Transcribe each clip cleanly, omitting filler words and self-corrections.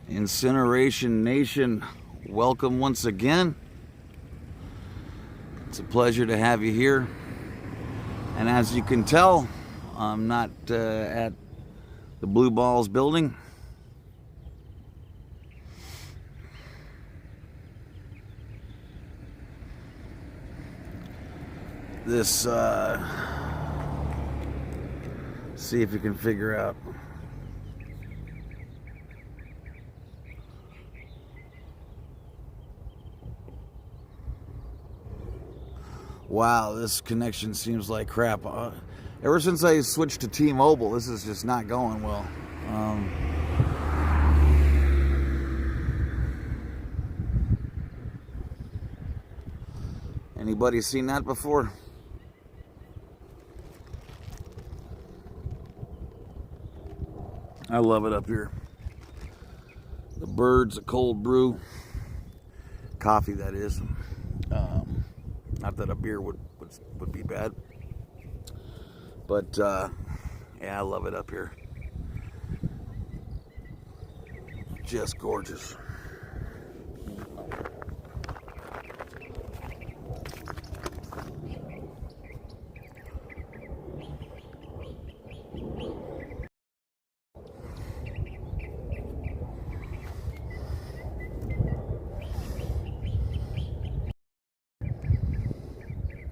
Incineration Nation, welcome once again. It's a pleasure to have you here. And as you can tell, I'm not at the Blue Balls building. This, see if you can figure out. Wow, this connection seems like crap. Ever since I switched to T-Mobile, this is just not going well. Anybody seen that before? I love it up here. The Birds, a cold brew. Coffee, that is. Not that a beer would be bad. But, yeah, I love it up here. Just gorgeous.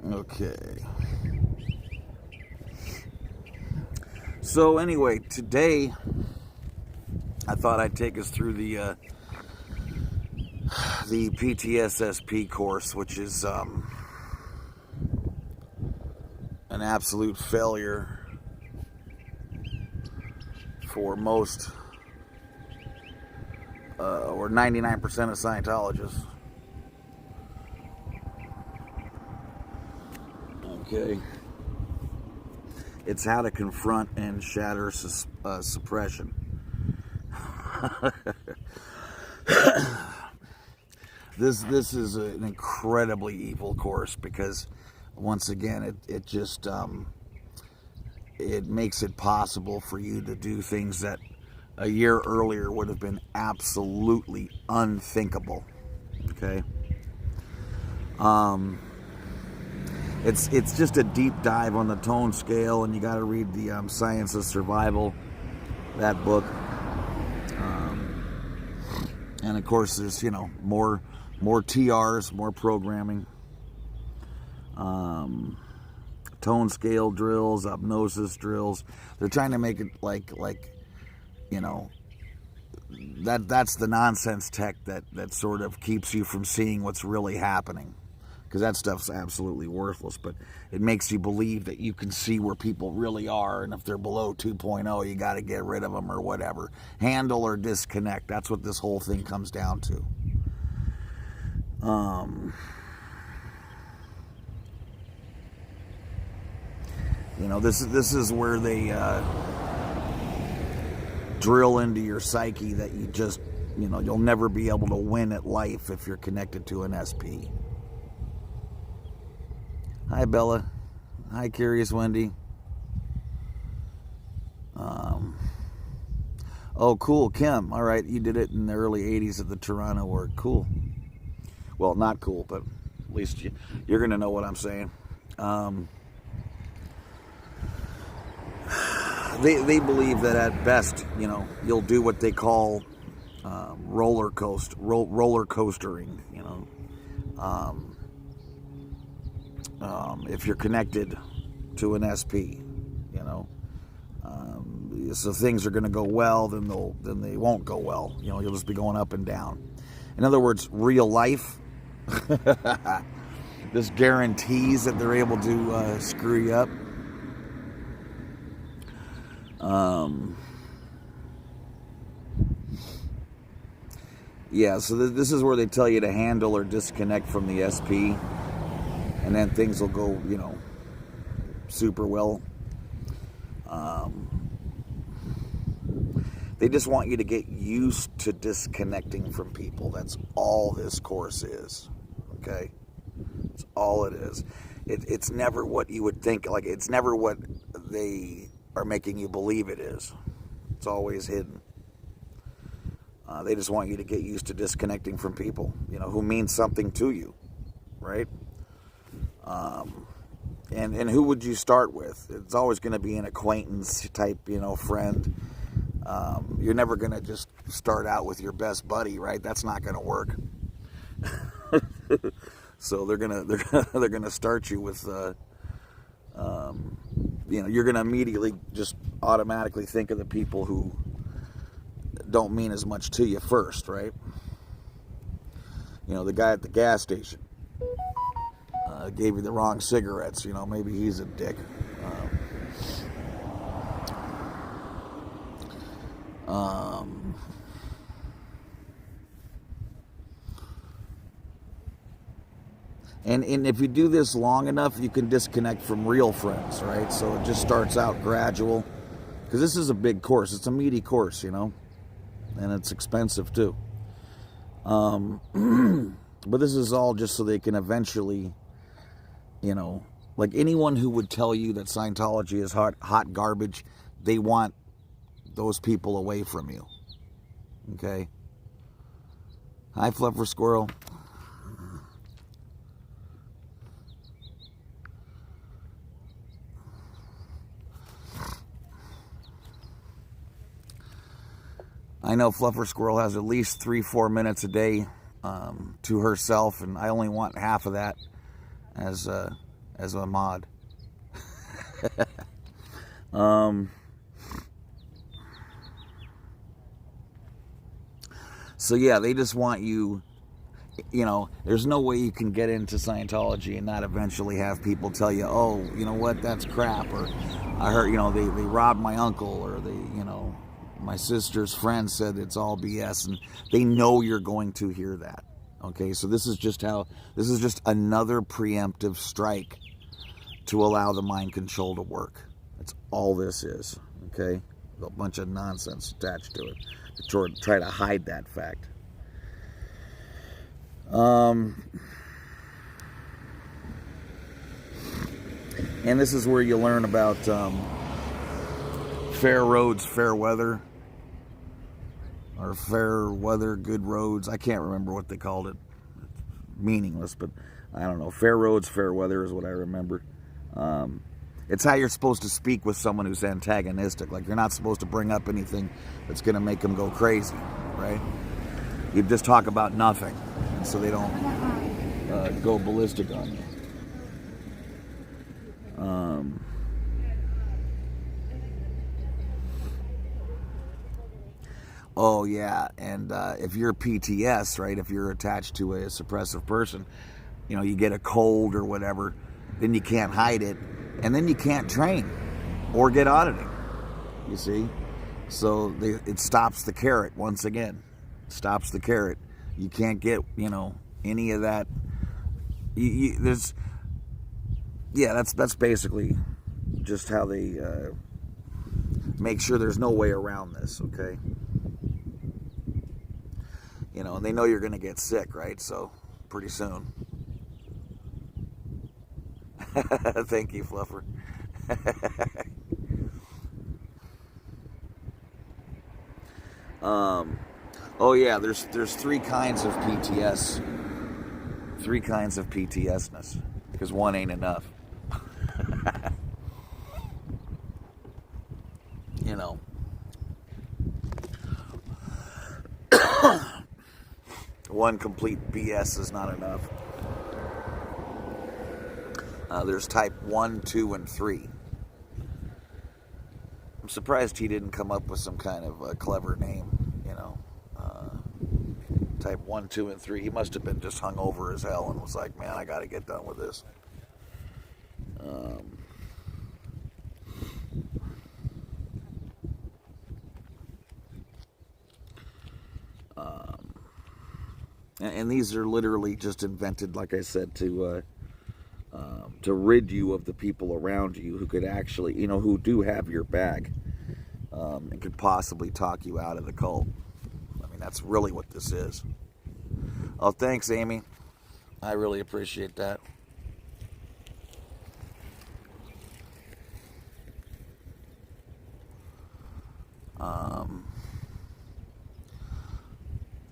Okay. So anyway, today I thought I'd take us through the PTSSP course, which is an absolute failure for most or 99% of Scientologists. Okay. It's how to confront and shatter suppression. This is an incredibly evil course because, once again, it just it makes it possible for you to do things that a year earlier would have been absolutely unthinkable. Okay. It's just a deep dive on the tone scale, and you got to read the Science of Survival, that book. And of course, there's more TRs, more programming, tone scale drills, hypnosis drills. They're trying to make it like that's the nonsense tech that sort of keeps you from seeing what's really happening. Because that stuff's absolutely worthless, but it makes you believe that you can see where people really are, and if they're below 2.0, you got to get rid of them or whatever. Handle or disconnect. That's what this whole thing comes down to. This is where they drill into your psyche that you just, you'll never be able to win at life if you're connected to an SP. Hi, Bella. Hi, Curious Wendy. Oh, cool, Kim. All right, you did it in the early 80s at the Toronto work. Cool. Well, not cool, but at least you're going to know what I'm saying. They believe that at best, you'll do what they call roller coastering, if you're connected to an SP, so things are going to go well, then they won't go well. You'll just be going up and down. In other words, real life, this guarantees that they're able to screw you up. Yeah, so this is where they tell you to handle or disconnect from the SP. And then things will go, super well. They just want you to get used to disconnecting from people. That's all this course is. Okay? That's all it is. It's never what you would think. Like, it's never what they are making you believe it is. It's always hidden. They just want you to get used to disconnecting from people, who mean something to you, right? And who would you start with? It's always going to be an acquaintance type, friend. You're never going to just start out with your best buddy, right? That's not going to work. So they're gonna start you with, you're gonna immediately just automatically think of the people who don't mean as much to you first, right? The guy at the gas station gave you the wrong cigarettes. Maybe he's a dick. And if you do this long enough, you can disconnect from real friends, right? So it just starts out gradual. Because this is a big course. It's a meaty course, and it's expensive too. But this is all just so they can eventually, like anyone who would tell you that Scientology is hot garbage, they want those people away from you. Okay? Hi, Fluffer Squirrel. I know Fluffer Squirrel has at least 3-4 minutes a day to herself, and I only want half of that as a mod. So yeah, they just want you. There's no way you can get into Scientology and not eventually have people tell you, oh, you know what, that's crap, or I heard, they robbed my uncle, or my sister's friend said it's all BS, and they know you're going to hear that. Okay, so this is just another preemptive strike to allow the mind control to work. That's all this is. Okay, a bunch of nonsense attached to it to try to hide that fact. And this is where you learn about fair roads, fair weather, or fair weather, good roads. I can't remember what they called it. It's meaningless, but I don't know. Fair roads, fair weather is what I remember. It's how you're supposed to speak with someone who's antagonistic. Like, you're not supposed to bring up anything that's going to make them go crazy, right? You just talk about nothing, so they don't go ballistic on you. Oh yeah, and if you're PTS, right? If you're attached to a suppressive person, you get a cold or whatever, then you can't hide it, and then you can't train or get auditing. You see, so it stops the carrot once again. Stops the carrot. You can't get any of that. That's basically just how they make sure there's no way around this. Okay. And they know you're going to get sick, right? So, pretty soon. Thank you, Fluffer. Oh yeah, there's 3 kinds of PTS. 3 kinds of PTSness, because one ain't enough. One complete BS is not enough. There's type 1, 2, and 3. I'm surprised he didn't come up with some kind of a clever name, type 1, 2, and 3. He must have been just hungover as hell and was like, man, I got to get done with this. And these are literally just invented, like I said, to rid you of the people around you who could actually, who do have your back, and could possibly talk you out of the cult. I mean, that's really what this is. Oh, thanks, Amy. I really appreciate that.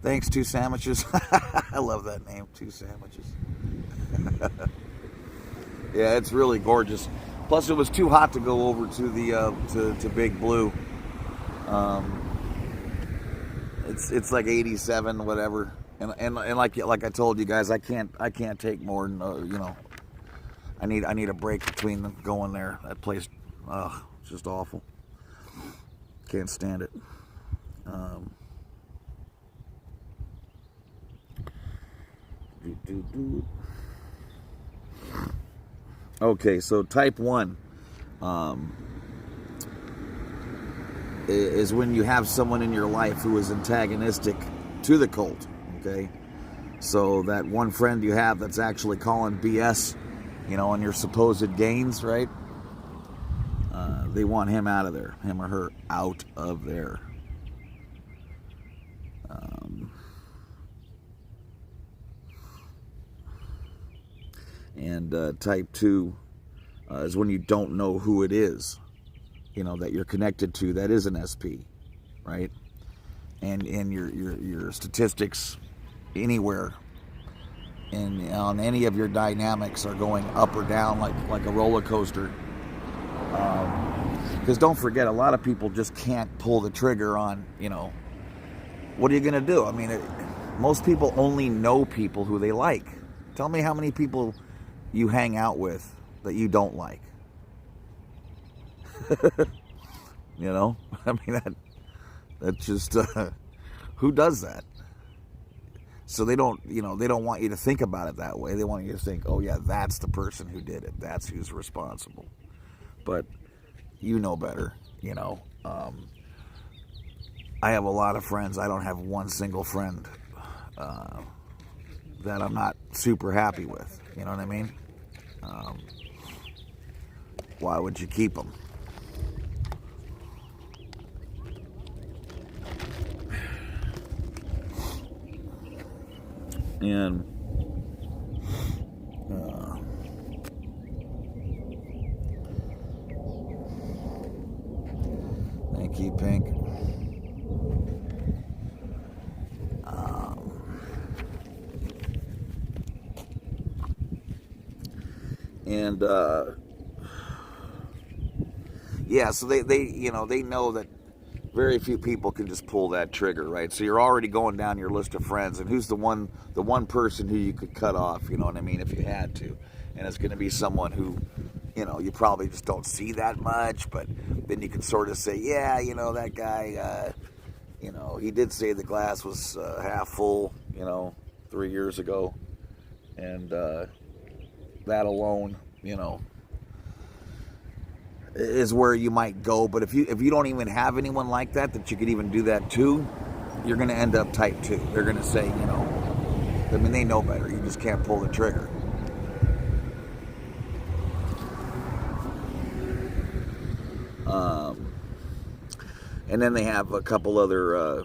Thanks, Two Sandwiches. I love that name, Two Sandwiches. Yeah, it's really gorgeous. Plus, it was too hot to go over to the to Big Blue. Um, it's like 87, whatever. And like I told you guys, I can't take more than I need a break between them going there. That place, it's just awful. Can't stand it. Okay, so type 1 is when you have someone in your life who is antagonistic to the cult. Okay, so that one friend you have that's actually calling BS, on your supposed gains, right? They want him out of there, him or her out of there. And type 2 is when you don't know who it is, that you're connected to that is an SP, right? And your statistics anywhere and on any of your dynamics are going up or down like a roller coaster. Because don't forget, a lot of people just can't pull the trigger on, what are you going to do? I mean, most people only know people who they like. Tell me how many people you hang out with that you don't like. I mean, that's just, who does that? So they don't want you to think about it that way. They want you to think, oh yeah, that's the person who did it. That's who's responsible. But you know better, I have a lot of friends. I don't have one single friend that I'm not super happy with. You know what I mean? Why would you keep them? And thank you, Pink. And yeah, so they know that very few people can just pull that trigger, right? So you're already going down your list of friends, and who's the one person who you could cut off, you know what I mean, if you had to. And it's going to be someone who, you probably just don't see that much, but then you can sort of say, yeah, that guy, he did say the glass was half full, 3 years ago. And that alone, is where you might go. But if you don't even have anyone like that you could even do that to, you're going to end up type 2. They're going to say, they know better. You just can't pull the trigger. And then they have a couple other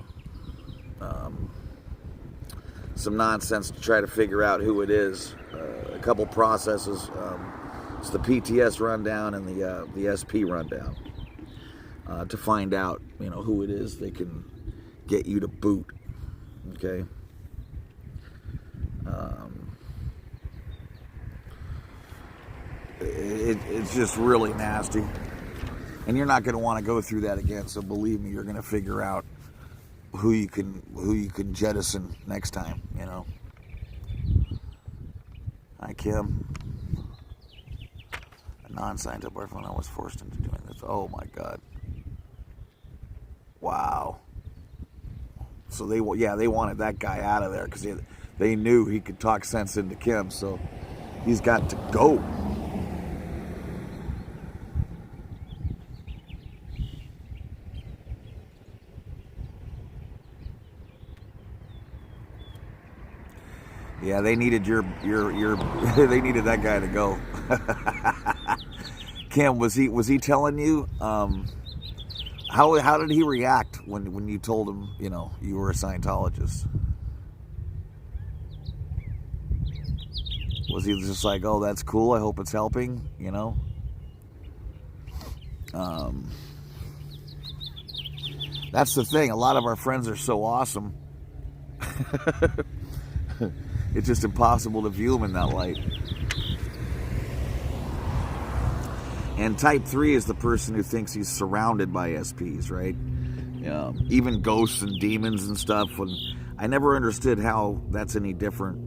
some nonsense to try to figure out who it is. A couple processes. It's the PTS rundown and the SP rundown to find out, who it is they can get you to boot. Okay. It's just really nasty, and you're not going to want to go through that again. So believe me, you're going to figure out who you can jettison next time. Hi, Kim. A non-scientific boyfriend, I was forced into doing this. Oh my God. Wow. So they wanted that guy out of there because they knew he could talk sense into Kim. So he's got to go. Yeah, they needed they needed that guy to go. Kim, was he telling you? How did he react when you told him, you were a Scientologist? Was he just like, oh, that's cool, I hope it's helping, That's the thing. A lot of our friends are so awesome It's just impossible to view them in that light. And type 3 is the person who thinks he's surrounded by SPs, right? Even ghosts and demons and stuff. And I never understood how that's any different,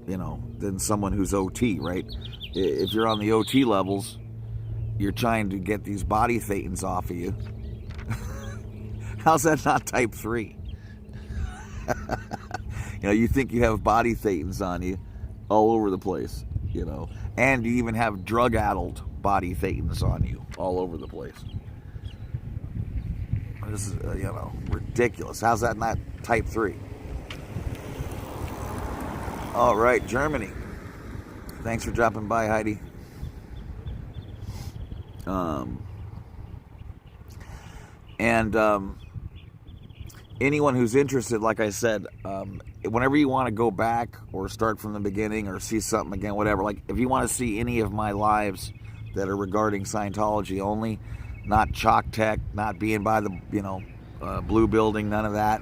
than someone who's OT, right? If you're on the OT levels, you're trying to get these body thetans off of you. How's that not type 3? You think you have body thetans on you all over the place, and you even have drug-addled body thetans on you all over the place. This is, ridiculous. How's that not type 3? All right, Germany. Thanks for dropping by, Heidi. Anyone who's interested, like I said, whenever you want to go back or start from the beginning or see something again, whatever, like if you want to see any of my lives that are regarding Scientology only, not Chalk Tech, not being by the, blue building, none of that.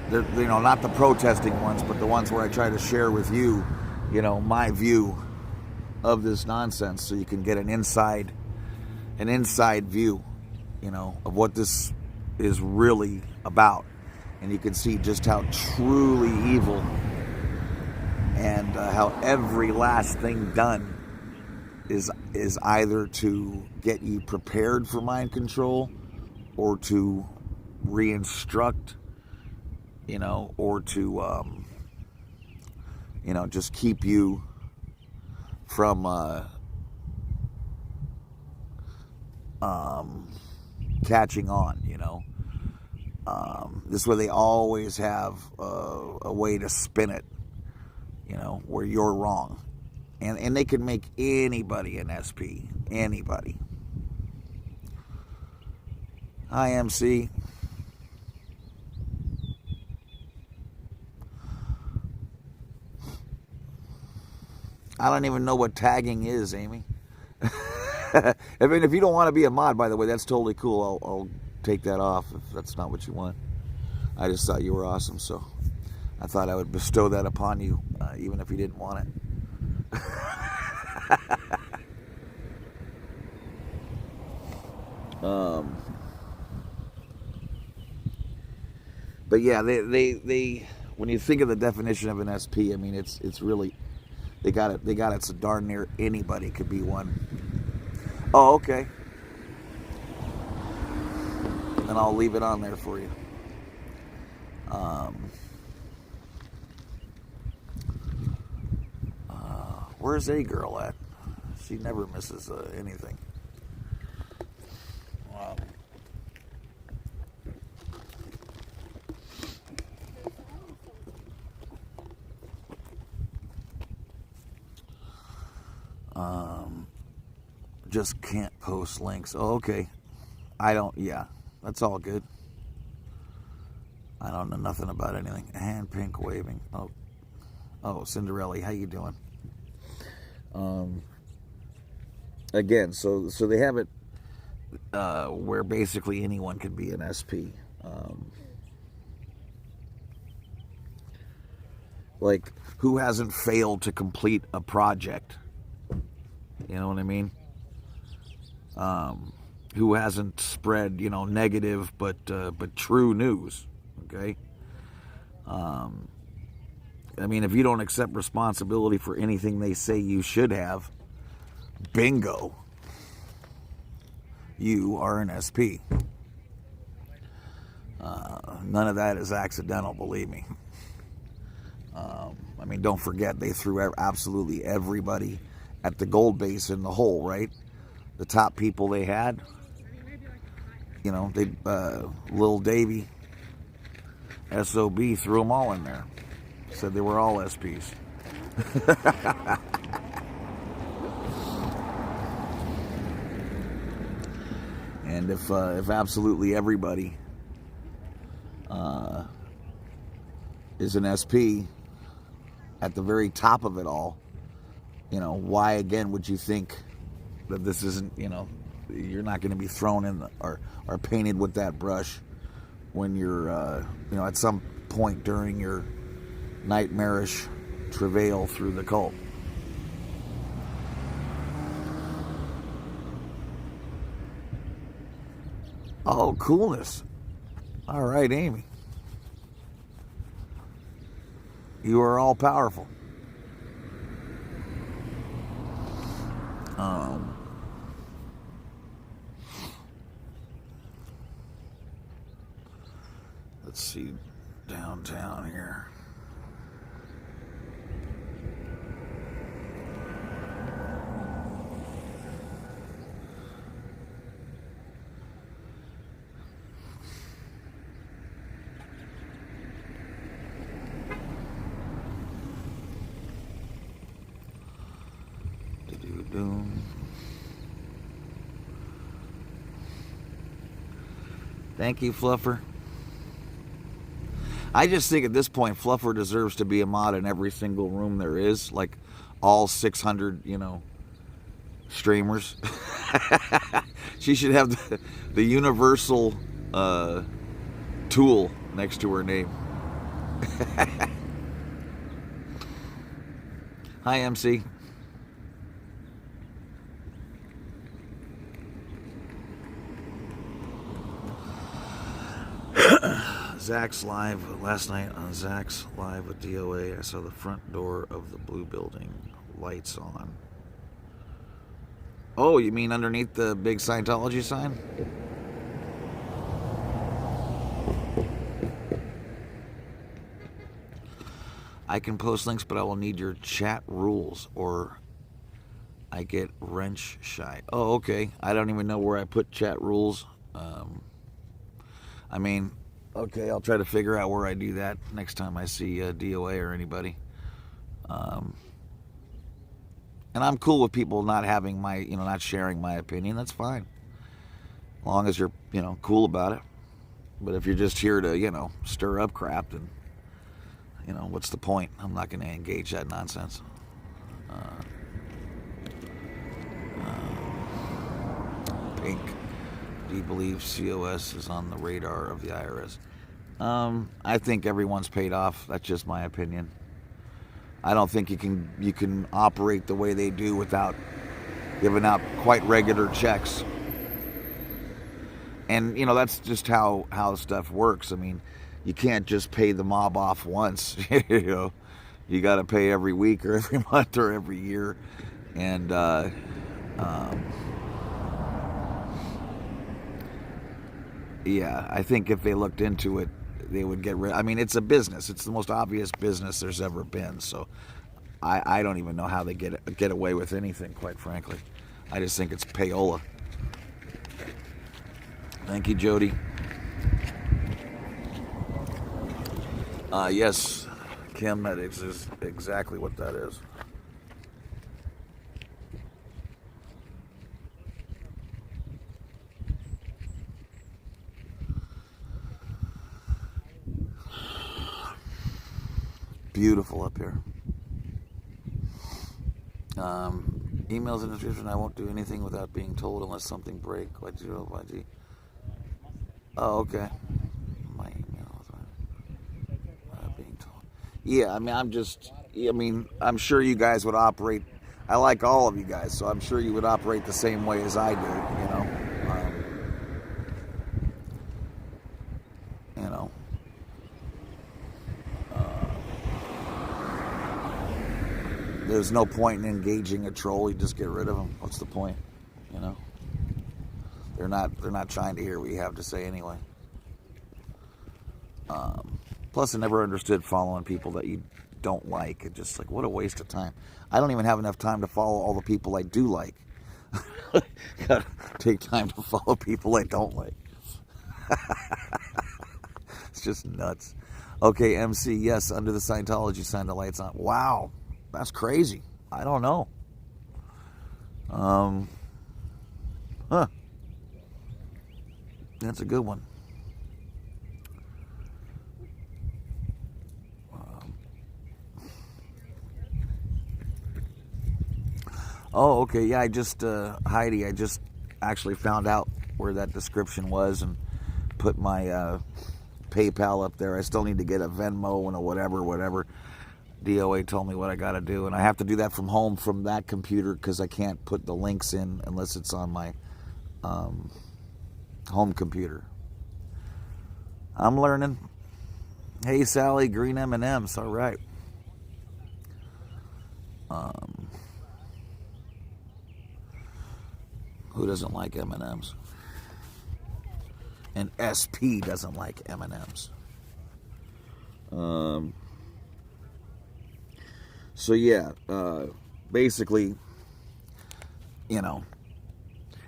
They're, not the protesting ones, but the ones where I try to share with you, my view of this nonsense, so you can get an inside view, of what this is really about, and you can see just how truly evil and how every last thing done is either to get you prepared for mind control or to re-instruct, or to just keep you from catching on. This is where they always have a way to spin it, where you're wrong. And they can make anybody an SP. Anybody. Hi, MC. I don't even know what tagging is, Amy. If you don't want to be a mod, by the way, that's totally cool. I'll take that off if that's not what you want. I just thought you were awesome, so I thought I would bestow that upon you, even if you didn't want it. But yeah, they when you think of the definition of an SP, I mean it's really they got it so darn near anybody could be one. Oh, okay. And I'll leave it on there for you. Where's A Girl at? She never misses anything. Wow. Just can't post links. Oh, okay. Yeah, that's all good. I don't know nothing about anything. Hand pink waving. Oh, Cinderella, how you doing? Again, so they have it where basically anyone can be an SP. Like, who hasn't failed to complete a project? You know what I mean? Who hasn't spread, negative but true news? Okay. I mean, if you don't accept responsibility for anything they say you should have, bingo, you are an SP. None of that is accidental, believe me. I mean, don't forget, they threw absolutely everybody at the gold base in the hole, right? The top people they had, Lil Davey, SOB, threw them all in there. Said they were all SPs. And if absolutely everybody is an SP at the very top of it all, why again would you think that this isn't, you're not going to be thrown in or painted with that brush when you're, at some point during your nightmarish travail through the cult. Oh, coolness. All right, Amy. You are all powerful. Let's see downtown here. Thank you, Fluffer. I just think at this point, Fluffer deserves to be a mod in every single room there is, like all 600, streamers. She should have the universal tool next to her name. Hi, MC. Zach's live last night on Zach's live with DOA. I saw the front door of the blue building, lights on. Oh, you mean underneath the big Scientology sign? I can post links, but I will need your chat rules or I get wrench shy. Oh, okay. I don't even know where I put chat rules. Okay, I'll try to figure out where I do that next time I see DOA or anybody. And I'm cool with people not having not sharing my opinion. That's fine. As long as you're, cool about it. But if you're just here to, stir up crap, then, what's the point? I'm not going to engage that nonsense. Pink. Do you believe COS is on the radar of the IRS? I think everyone's paid off. That's just my opinion. I don't think you can operate the way they do without giving out quite regular checks. And that's just how stuff works. I mean, you can't just pay the mob off once. You got to pay every week or every month or every year. And yeah, I think if they looked into it, they would get rid. I mean, it's a business. It's the most obvious business there's ever been. So I don't even know how they get away with anything, quite frankly. I just think it's payola. Thank you, Jody. Yes, Kim, that is exactly what that is. Beautiful up here. Emails in the description. I won't do anything without being told unless something break. YG. Oh, okay. My email being told. Yeah, I'm sure you guys would operate. I like all of you guys, so I'm sure you would operate the same way as I do. There's no point in engaging a troll. You just get rid of them. What's the point? They're not trying to hear what you have to say anyway. Plus, I never understood following people that you don't like. It's just like, what a waste of time. I don't even have enough time to follow all the people I do like. Gotta take time to follow people I don't like. It's just nuts. Okay, MC, yes, under the Scientology sign, the lights on. Wow. That's crazy. I don't know. That's a good one. Oh, okay. Yeah, Heidi, I just actually found out where that description was and put my PayPal up there. I still need to get a Venmo and a whatever. DOA told me what I got to do, and I have to do that from home from that computer because I can't put the links in unless it's on my home computer. I'm learning. Hey, Sally, green M&Ms. All right. Who doesn't like M&Ms? And SP doesn't like M&Ms. So yeah, basically, you know,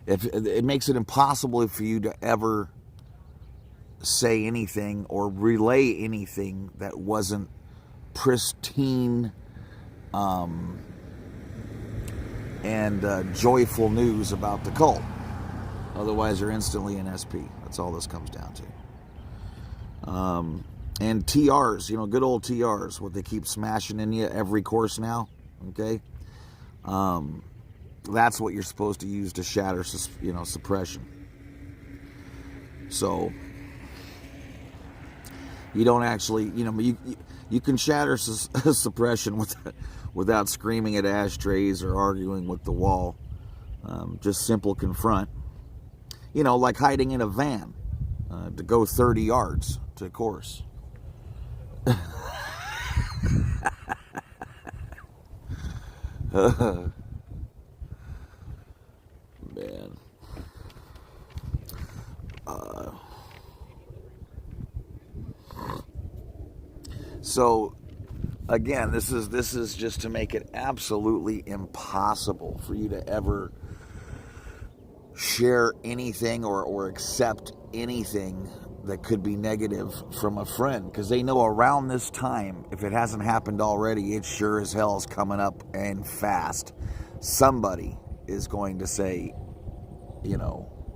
if it makes it impossible for you to ever say anything or relay anything that wasn't pristine and joyful news about the cult. Otherwise, you're instantly an SP. That's all this comes down to. And TRs, good old TRs, what they keep smashing in you every course now, okay? That's what you're supposed to use to shatter, suppression. So, you don't actually, you can shatter suppression without screaming at ashtrays or arguing with the wall. Just simple confront. Like hiding in a van to go 30 yards to course. Man. So again, this is just to make it absolutely impossible for you to ever share anything or accept anything that could be negative from a friend, because they know around this time, if it hasn't happened already, it sure as hell is coming up and fast. Somebody is going to say,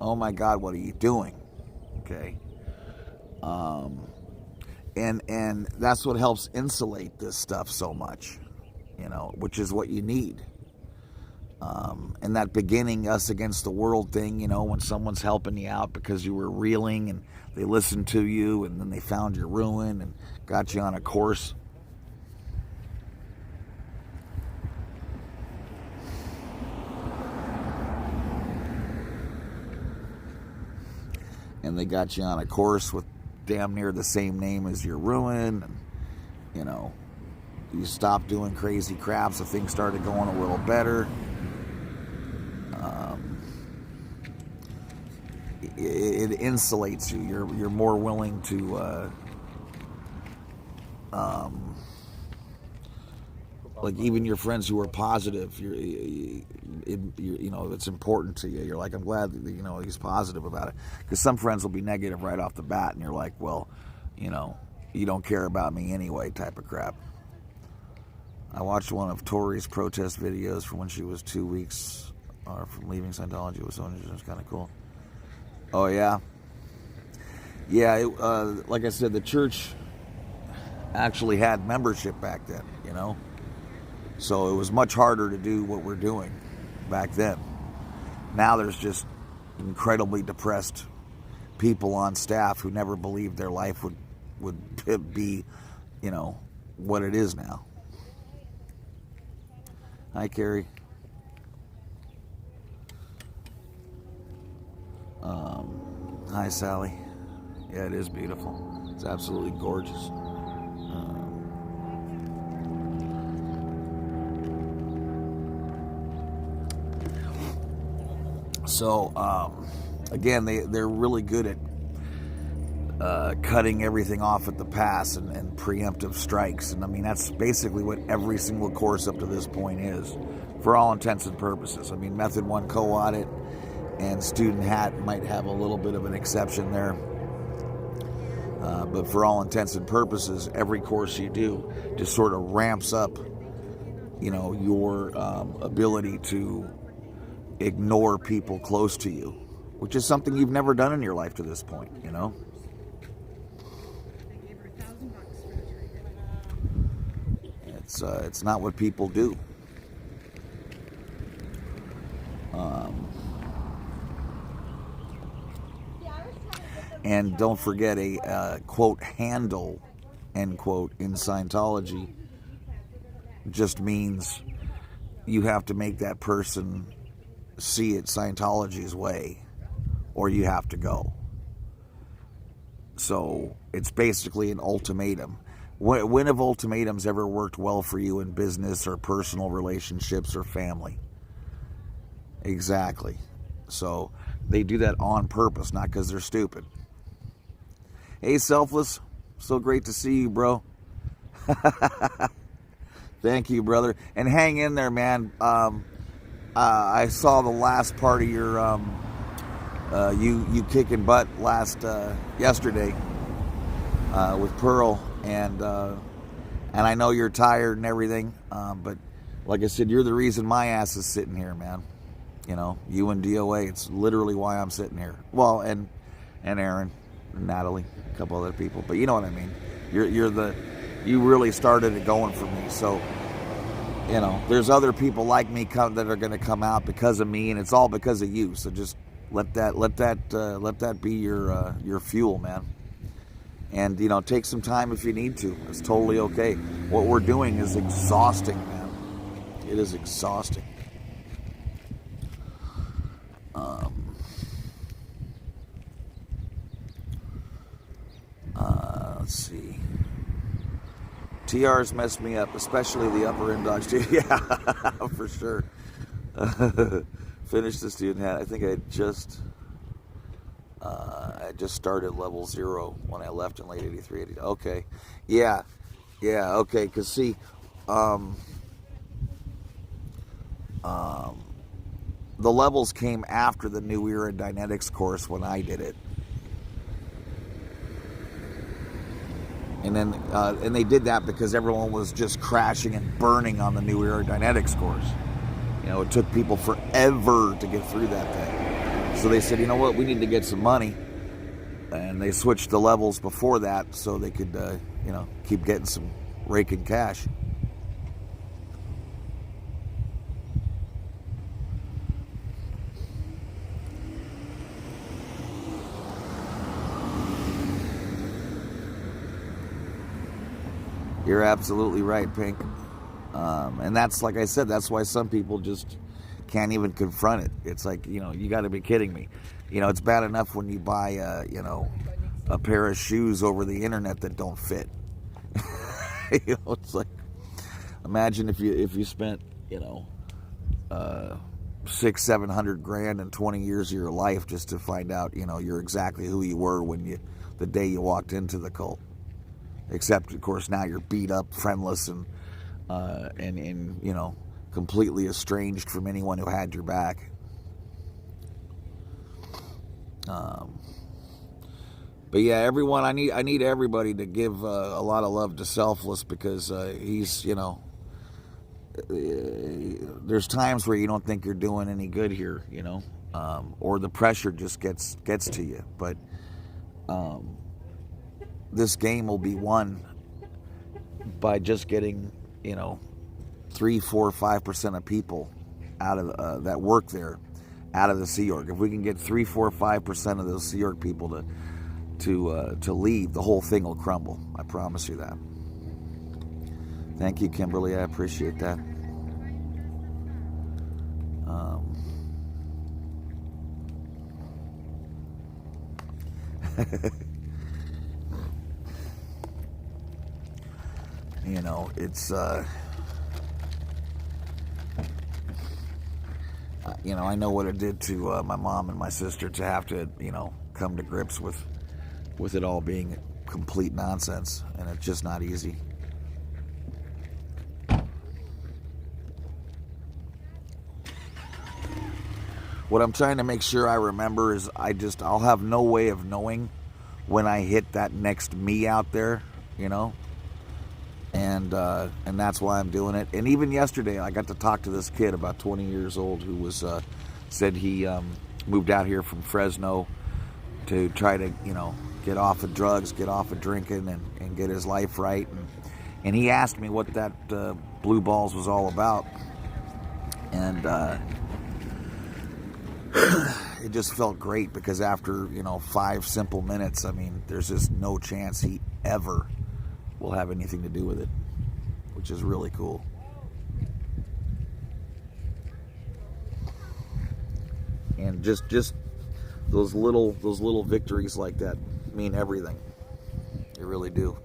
oh my God, what are you doing? Okay. And that's what helps insulate this stuff so much, which is what you need. And that beginning us against the world thing, when someone's helping you out because you were reeling and they listened to you and then they found your ruin and got you on a course. And they got you on a course with damn near the same name as your ruin. And, you stopped doing crazy crap, so things started going a little better. It insulates you. You're more willing to like even your friends who are positive. It's important to you. You're like, I'm glad that he's positive about it, because some friends will be negative right off the bat, and you're like, well, you don't care about me anyway, type of crap. I watched one of Tori's protest videos from when she was 2 weeks from leaving Scientology. It was kind of cool. Oh, yeah? Yeah, like I said, the church actually had membership back then, So it was much harder to do what we're doing back then. Now there's just incredibly depressed people on staff who never believed their life would be, what it is now. Hi, Carrie. Hi, Sally. Yeah, it is beautiful. It's absolutely gorgeous. Again, they're really good at cutting everything off at the pass and preemptive strikes. And I mean, that's basically what every single course up to this point is, for all intents and purposes. I mean, Method 1 co-audit and Student Hat might have a little bit of an exception there. But for all intents and purposes, every course you do just sort of ramps up, your ability to ignore people close to you, which is something you've never done in your life to this point, It's not what people do. And don't forget a quote handle, end quote, in Scientology just means you have to make that person see it Scientology's way, or you have to go. So it's basically an ultimatum. When have ultimatums ever worked well for you in business or personal relationships or family? Exactly. So they do that on purpose, not because they're stupid. Hey, Selfless, so great to see you, bro. Thank you, brother. And hang in there, man. I saw the last part of your you kicking butt yesterday with Pearl, and I know you're tired and everything, but like I said, you're the reason my ass is sitting here, man. You know, you and DOA, it's literally why I'm sitting here. Well, and Aaron, and Natalie, a couple other people, but you know what I mean. You really started it going for me. So, you know, there's other people like me that are going to come out because of me, and it's all because of you. So just let that be your fuel, man. And, you know, take some time if you need to. It's totally okay. What we're doing is exhausting, man. It is exhausting. Let's see. TR's messed me up, especially the upper end dogs too. Yeah, for sure. Finished the student hat. I think I just started level 0 when I left in late 83, 80. Okay. Yeah, okay. Because see, the levels came after the New Era Dynetics course when I did it. And then, and they did that because everyone was just crashing and burning on the New Era Dynetics course. You know, it took people forever to get through that thing. So they said, you know what, we need to get some money. And they switched the levels before that so they could, you know, keep getting some raking cash. You're absolutely right, Pink. And that's, like I said, that's why some people just can't even confront it. It's like, you know, you got to be kidding me. You know, it's bad enough when you buy, you know, a pair of shoes over the internet that don't fit. You know, it's like, imagine if you spent, you know, $600-700 grand in 20 years of your life just to find out, you know, you're exactly who you were the day you walked into the cult. Except, of course, now you're beat up, friendless, and you know, completely estranged from anyone who had your back. But yeah, everyone, I need everybody to give a lot of love to Selfless, because he's, you know, there's times where you don't think you're doing any good here, you know, or the pressure just gets to you. But this game will be won by just getting, you know, 3, 4, 5% of people out of that work there out of the Sea Org. If we can get 3, 4, 5% of those Sea Org people to leave, the whole thing will crumble. I promise you that. Thank you, Kimberly. I appreciate that. You know, it's you know, I know what it did to my mom and my sister to have to, you know, come to grips with it all being complete nonsense, and it's just not easy. What I'm trying to make sure I remember is I'll have no way of knowing when I hit that next me out there, you know. And that's why I'm doing it. And even yesterday, I got to talk to this kid about 20 years old who was said he moved out here from Fresno to try to, you know, get off of drugs, get off of drinking, and get his life right. And he asked me what that Blue Balls was all about. And it just felt great because after 5 simple minutes, I mean, there's just no chance he ever will have anything to do with it, which is really cool. And just those little victories like that mean everything. They really do.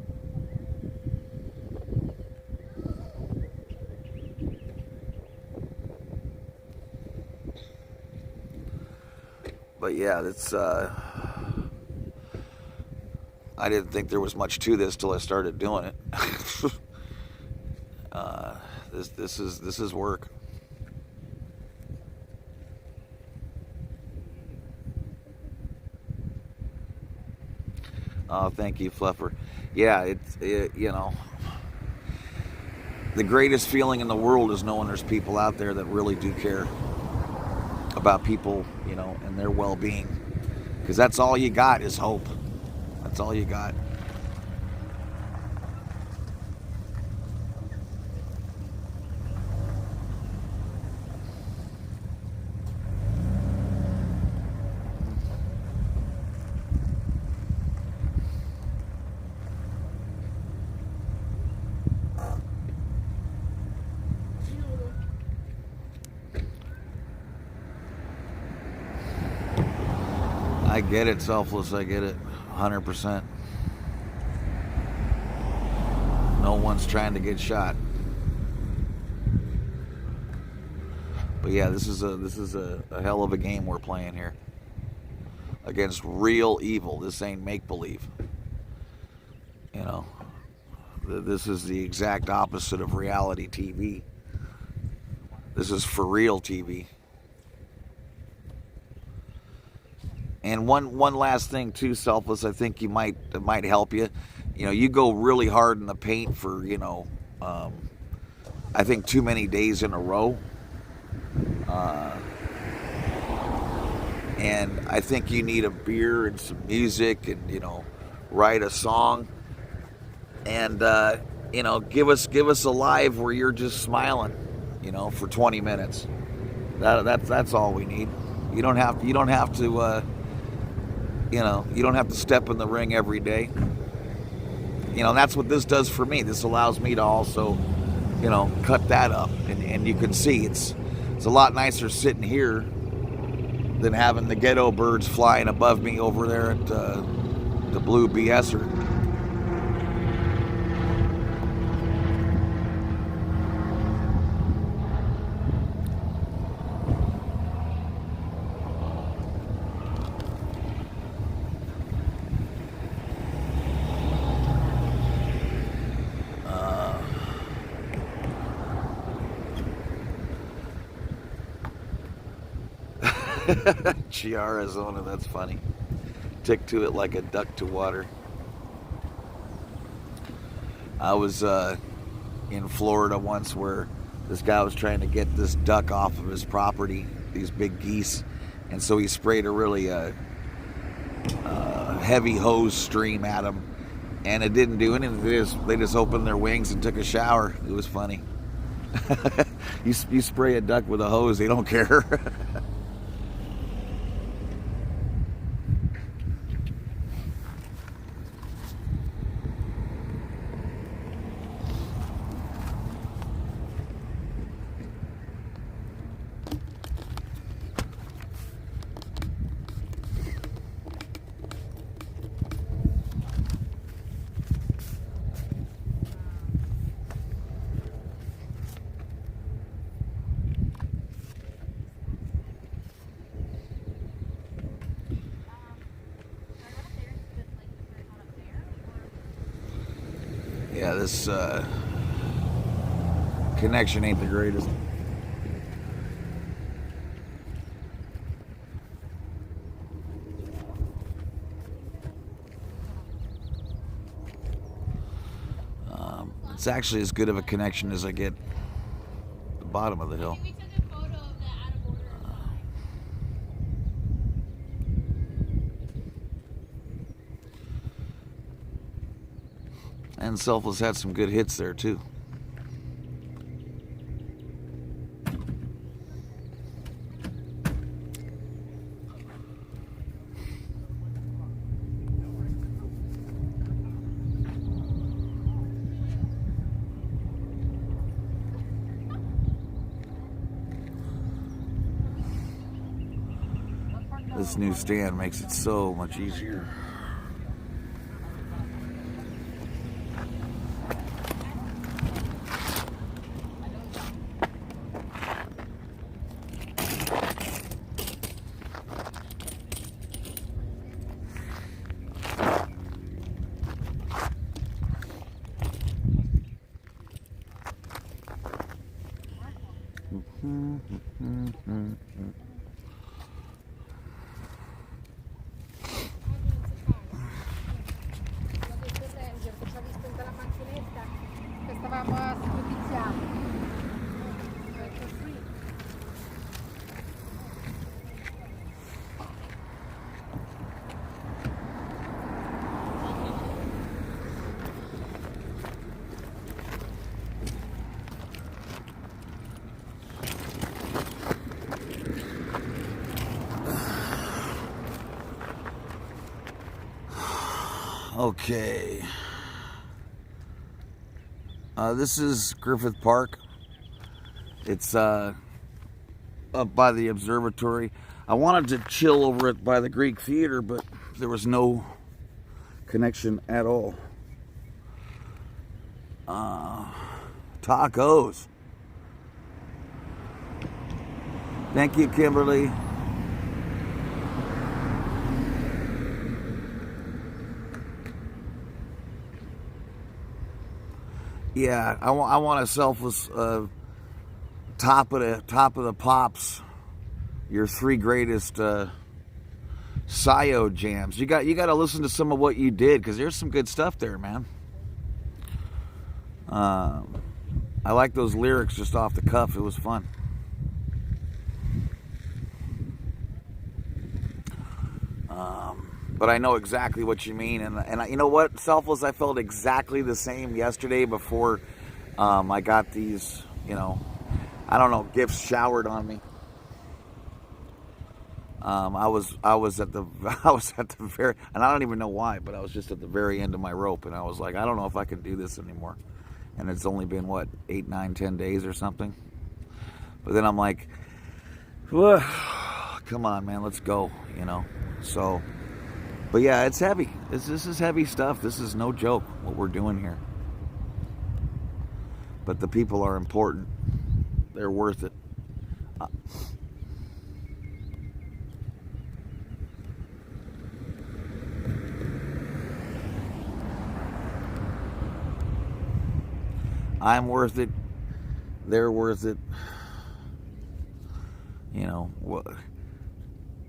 But yeah, it's I didn't think there was much to this till I started doing it. This is work. Oh, thank you, Fluffer. Yeah, the greatest feeling in the world is knowing there's people out there that really do care about people, and their well-being. Because that's all you got is hope. That's all you got. I get it, Selfless. I get it 100%. No one's trying to get shot. But yeah, this is a hell of a game we're playing here against real evil. This ain't make-believe. This is the exact opposite of reality TV. This is for real TV. And one last thing too, Selfless, I think it might help you. You go really hard in the paint for I think too many days in a row, and I think you need a beer and some music and write a song and give us a live where you're just smiling, for 20 minutes. That's all we need. You don't have to. You don't have to step in the ring every day. That's what this does for me. This allows me to also, cut that up. And you can see it's a lot nicer sitting here than having the ghetto birds flying above me over there at the Blue BSer. Arizona, that's funny. Tick to it like a duck to water. I was in Florida once where this guy was trying to get this duck off of his property, these big geese, and so he sprayed a really heavy hose stream at them, and it didn't do anything. They just opened their wings and took a shower. It was funny. You spray a duck with a hose, they don't care. Yeah, this connection ain't the greatest. It's actually as good of a connection as I get at the bottom of the hill. And Selfless had some good hits there too. This new stand makes it so much easier. Okay. This is Griffith Park. It's up by the observatory. I wanted to chill over it by the Greek Theater, but there was no connection at all. Tacos. Thank you, Kimberly. Yeah, I want a selfless top of the pops. Your three greatest Scio jams. You got to listen to some of what you did, because there's some good stuff there, man. I like those lyrics just off the cuff. It was fun. But I know exactly what you mean, and you know what, Selfless, I felt exactly the same yesterday before I got these, I don't know, gifts showered on me. I was at the very, and I don't even know why, but I was just at the very end of my rope, and I was like, I don't know if I can do this anymore. And it's only been what, 8, 9, 10 days or something. But then I'm like, come on, man, let's go, So, but yeah, it's heavy. This is heavy stuff. This is no joke what we're doing here. But the people are important. They're worth it. I'm worth it. They're worth it.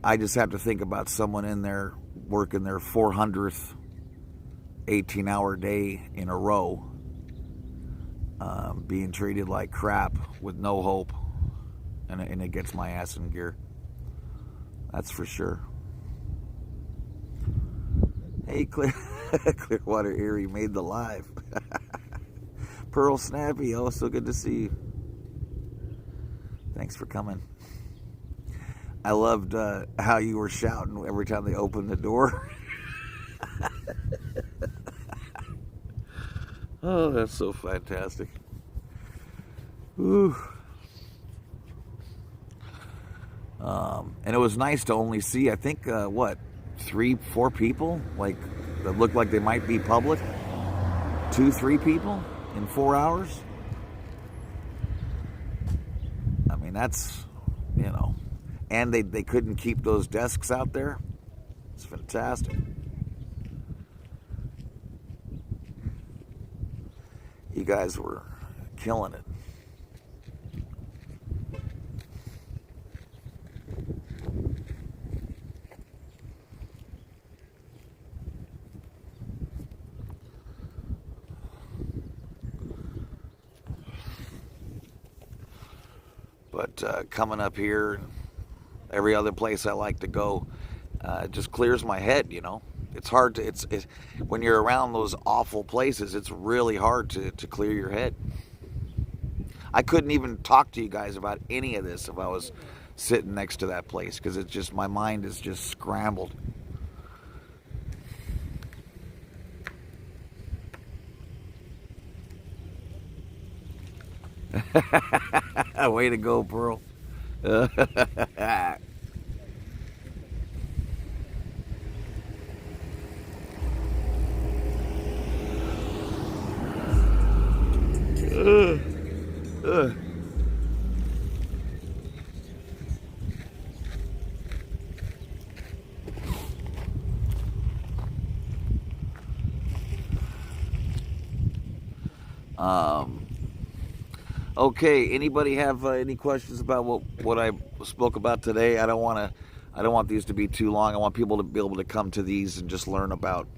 I just have to think about someone in there working their 400th 18-hour day in a row, being treated like crap with no hope, and it gets my ass in gear. That's for sure. Hey, Clearwater Erie made the live. Pearl Snappy, oh, so good to see you. Thanks for coming. I loved how you were shouting every time they opened the door. Oh, that's so fantastic. Ooh. And it was nice to only see, I think, 3, 4 people, like, that looked like they might be public. 2, 3 people in 4 hours. I mean, that's, and they couldn't keep those desks out there. It's fantastic. You guys were killing it. But coming up here, every other place I like to go, it just clears my head, It's hard to, it's when you're around those awful places, it's really hard to clear your head. I couldn't even talk to you guys about any of this if I was sitting next to that place, because it's just, my mind is just scrambled. Way to go, Pearl. Uh, uh. Um, okay. Anybody have any questions about what I spoke about today? I don't want these to be too long. I want people to be able to come to these and just learn about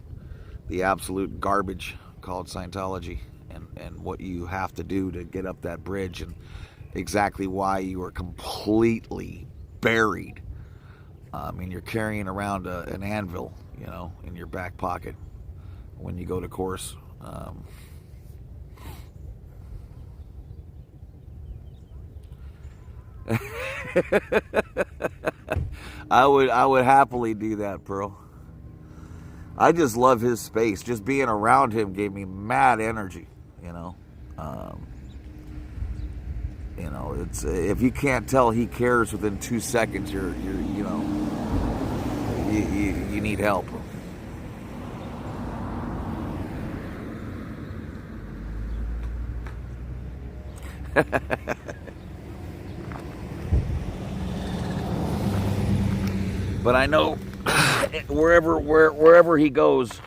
the absolute garbage called Scientology and what you have to do to get up that bridge and exactly why you are completely buried. I mean, you're carrying around an anvil, in your back pocket when you go to course. I would happily do that, Pearl. I just love his space. Just being around him gave me mad energy. Um, it's if you can't tell he cares within 2 seconds, you need help. But I know wherever he goes,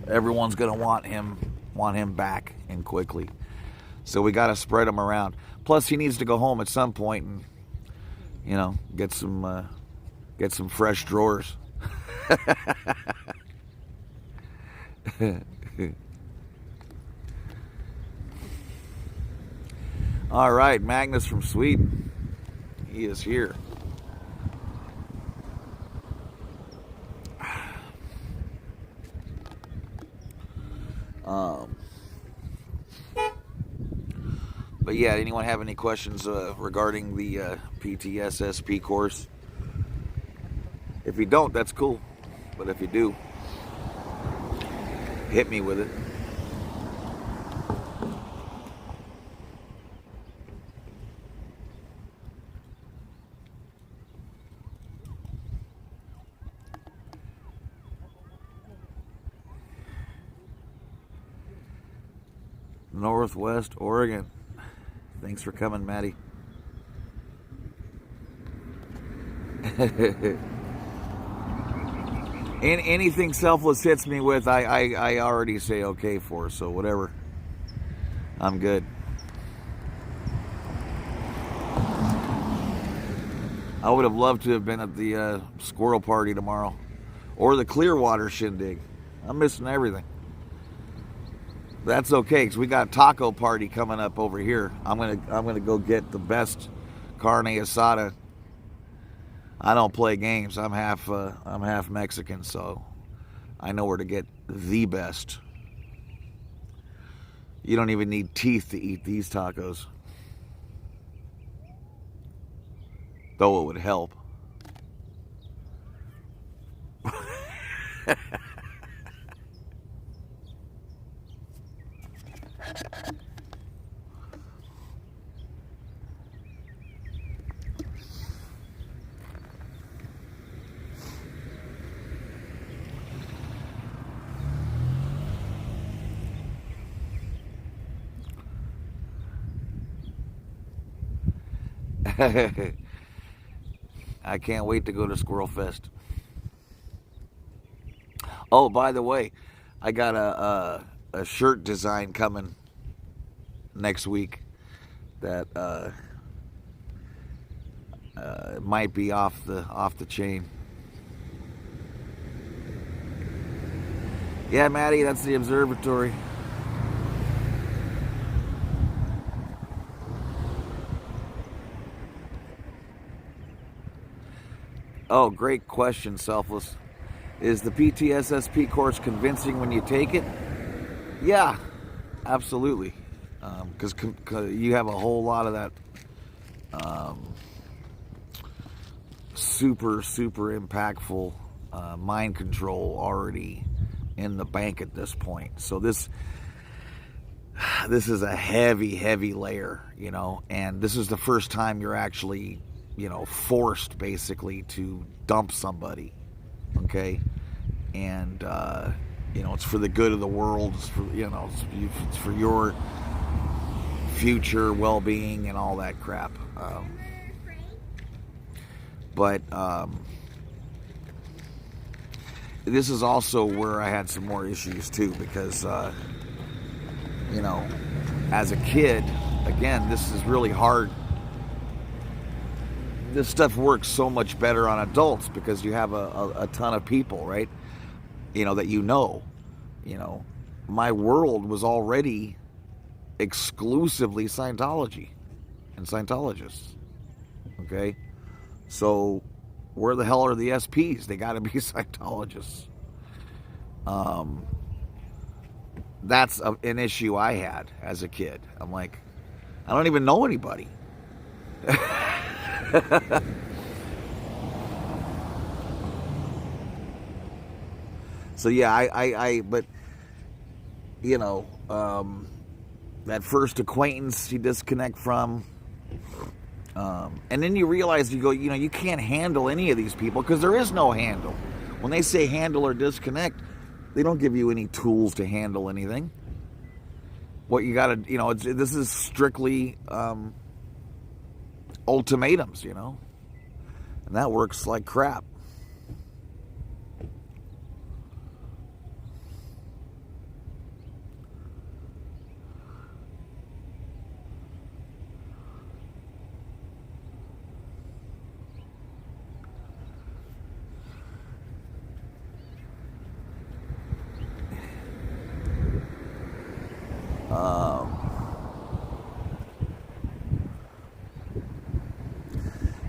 everyone's gonna want him back and quickly. So we got to spread him around. Plus, he needs to go home at some point and get some fresh drawers. All right, Magnus from Sweden. He is here. But yeah, anyone have any questions regarding the PTSSP course? If you don't, that's cool. But if you do, hit me with it. Northwest Oregon. Thanks for coming, Maddie. Anything Selfless hits me with, I already say okay for, so whatever. I'm good. I would have loved to have been at the squirrel party tomorrow. Or the Clearwater shindig. I'm missing everything. That's okay, because we got a taco party coming up over here. I'm gonna go get the best carne asada. I don't play games. I'm half Mexican, so I know where to get the best. You don't even need teeth to eat these tacos, though it would help. I can't wait to go to Squirrel Fest. Oh, by the way, I got a shirt design coming next week that might be off the chain. Yeah, Maddie, that's the observatory. Oh, great question, Selfless. Is the PTSSP course convincing when you take it? Yeah, absolutely. Because you have a whole lot of that super impactful mind control already in the bank at this point. So this is a heavy layer, and this is the first time you're actually, forced basically to dump somebody, okay? And it's for the good of the world. It's for, it's for your future well-being and all that crap. But this is also where I had some more issues too, because as a kid, again, this is really hard. This stuff works so much better on adults because you have a ton of people, right? That my world was already exclusively Scientology and Scientologists. Okay? So where the hell are the SPs? They got to be Scientologists. That's an issue I had as a kid. I'm like, I don't even know anybody. So yeah, but that first acquaintance you disconnect from, and then you realize you can't handle any of these people because there is no handle. When they say handle or disconnect, they don't give you any tools to handle anything. What you got to, this is strictly ultimatums, and that works like crap.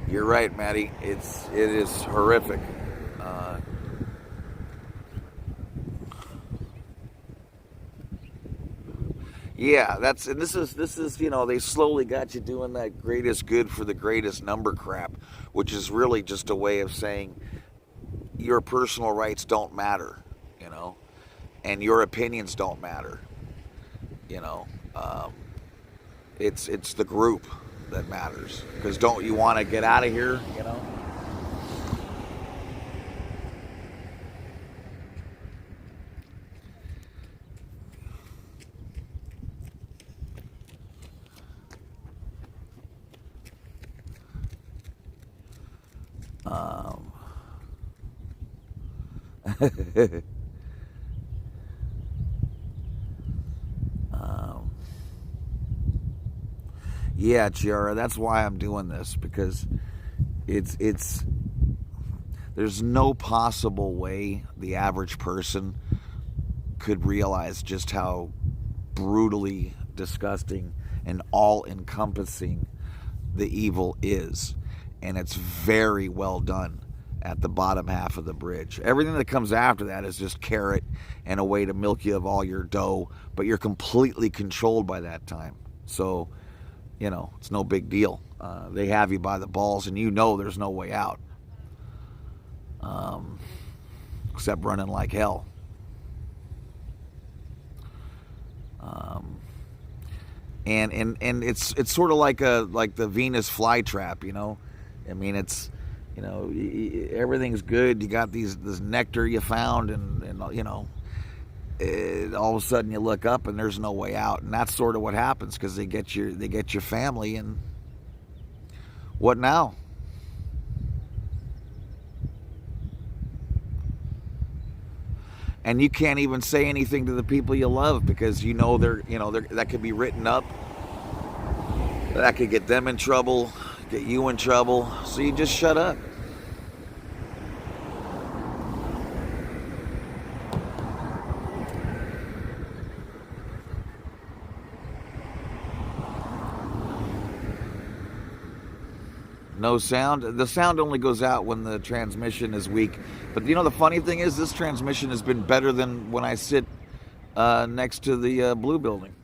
You're right, Maddie. It is horrific. Yeah, this is they slowly got you doing that greatest good for the greatest number crap, which is really just a way of saying your personal rights don't matter, and your opinions don't matter. It's the group that matters, because don't you want to get out of here, Yeah, Chiara, that's why I'm doing this, because it's there's no possible way the average person could realize just how brutally disgusting and all-encompassing the evil is. And it's very well done at the bottom half of the bridge. Everything that comes after that is just carrot and a way to milk you of all your dough, but you're completely controlled by that time. So, it's no big deal. They have you by the balls, and there's no way out. Except running like hell. And it's sort of like the Venus flytrap, I mean, it's, everything's good. You got this nectar you found, and all of a sudden you look up and there's no way out, and that's sort of what happens, because they get your family, and what now? And you can't even say anything to the people you love, because they're that could be written up, that could get them in trouble, get you in trouble, so you just shut up. No sound. The sound only goes out when the transmission is weak. But the funny thing is, this transmission has been better than when I sit next to the Blue Building.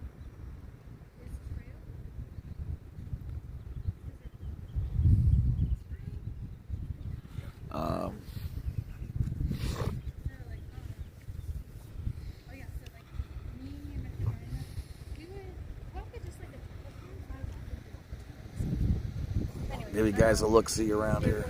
Give you guys a look-see around here.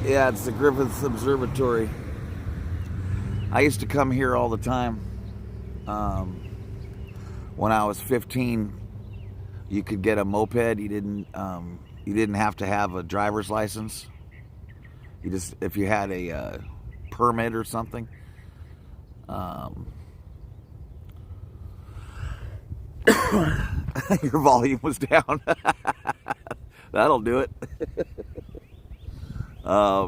Yeah, it's the Griffith Observatory. I used to come here all the time. When I was 15, you could get a moped. You didn't have to have a driver's license. You just, if you had a permit or something. Your volume was down. That'll do it. I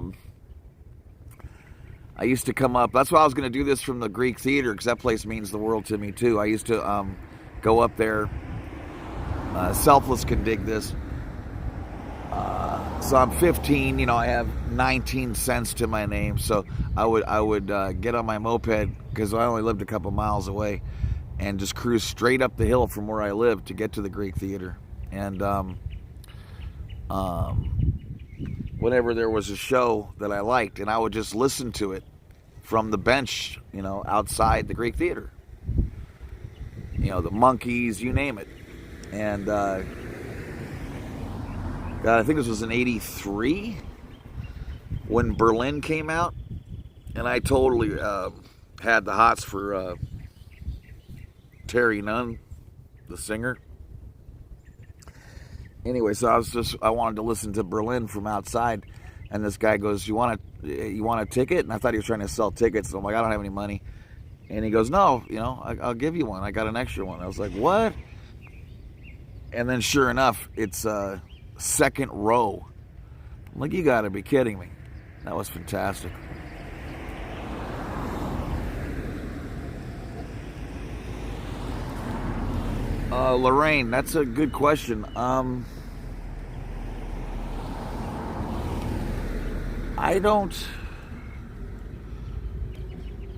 used to come up. That's why I was going to do this from the Greek Theater, because that place means the world to me too. I used to go up there. Selfless can dig this. So I'm 15. You know, I have 19 cents to my name. So I would get on my moped, because I only lived a couple miles away, and just cruise straight up the hill from where I lived to get to the Greek Theater. And whenever there was a show that I liked, and I would just listen to it from the bench, you know, outside the Greek Theater. You know, the Monkees, you name it. And God, I think this was in '83 when Berlin came out, and I totally had the hots for Terry Nunn, the singer. Anyway, so I wanted to listen to Berlin from outside, and this guy goes, you want a ticket? And I thought he was trying to sell tickets. So I'm like, I don't have any money. And he goes, no, you know, I'll give you one. I got an extra one. I was like, what? And then sure enough, it's second row. I'm like, you got to be kidding me. That was fantastic. Lorraine, that's a good question. I don't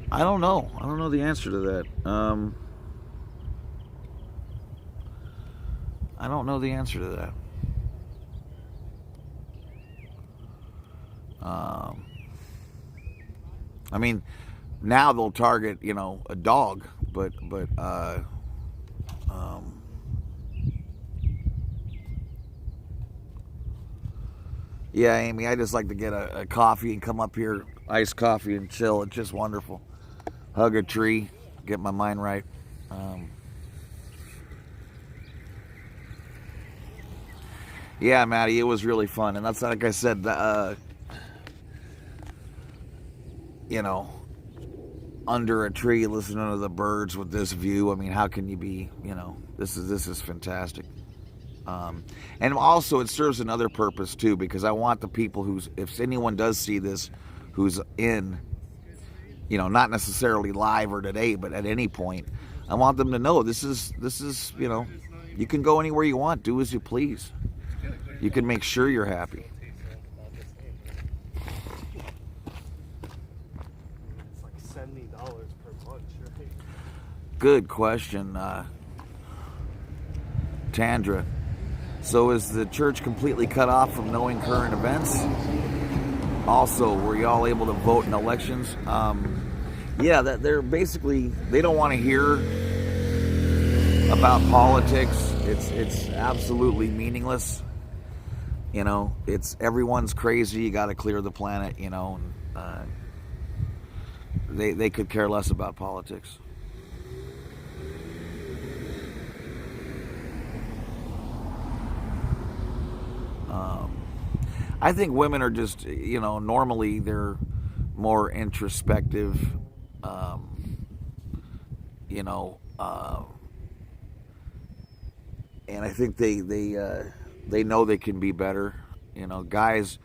know. I don't know the answer to that. I don't know the answer to that. I mean, now they'll target, you know, a dog, but yeah, Amy, I just like to get a coffee and come up here, iced coffee, and chill. It's just wonderful. Hug a tree, get my mind right. Yeah, Maddie, it was really fun. And that's, like I said, you know, under a tree, listening to the birds with this view. I mean, how can you be, you know, this is fantastic. And also it serves another purpose too, because I want the people if anyone does see this, who's in, you know, not necessarily live or today, but at any point, I want them to know this is, you know, you can go anywhere you want, do as you please. You can make sure you're happy. It's like $70 per month, right? Good question, Tandra. So is the church completely cut off from knowing current events? Also, were y'all able to vote in elections? Yeah, that they're basically, they don't want to hear about politics. It's absolutely meaningless. You know, it's everyone's crazy. You got to clear the planet. You know, and they could care less about politics. I think women are just, you know, normally they're more introspective, you know, and I think they know they can be better. You know, guys,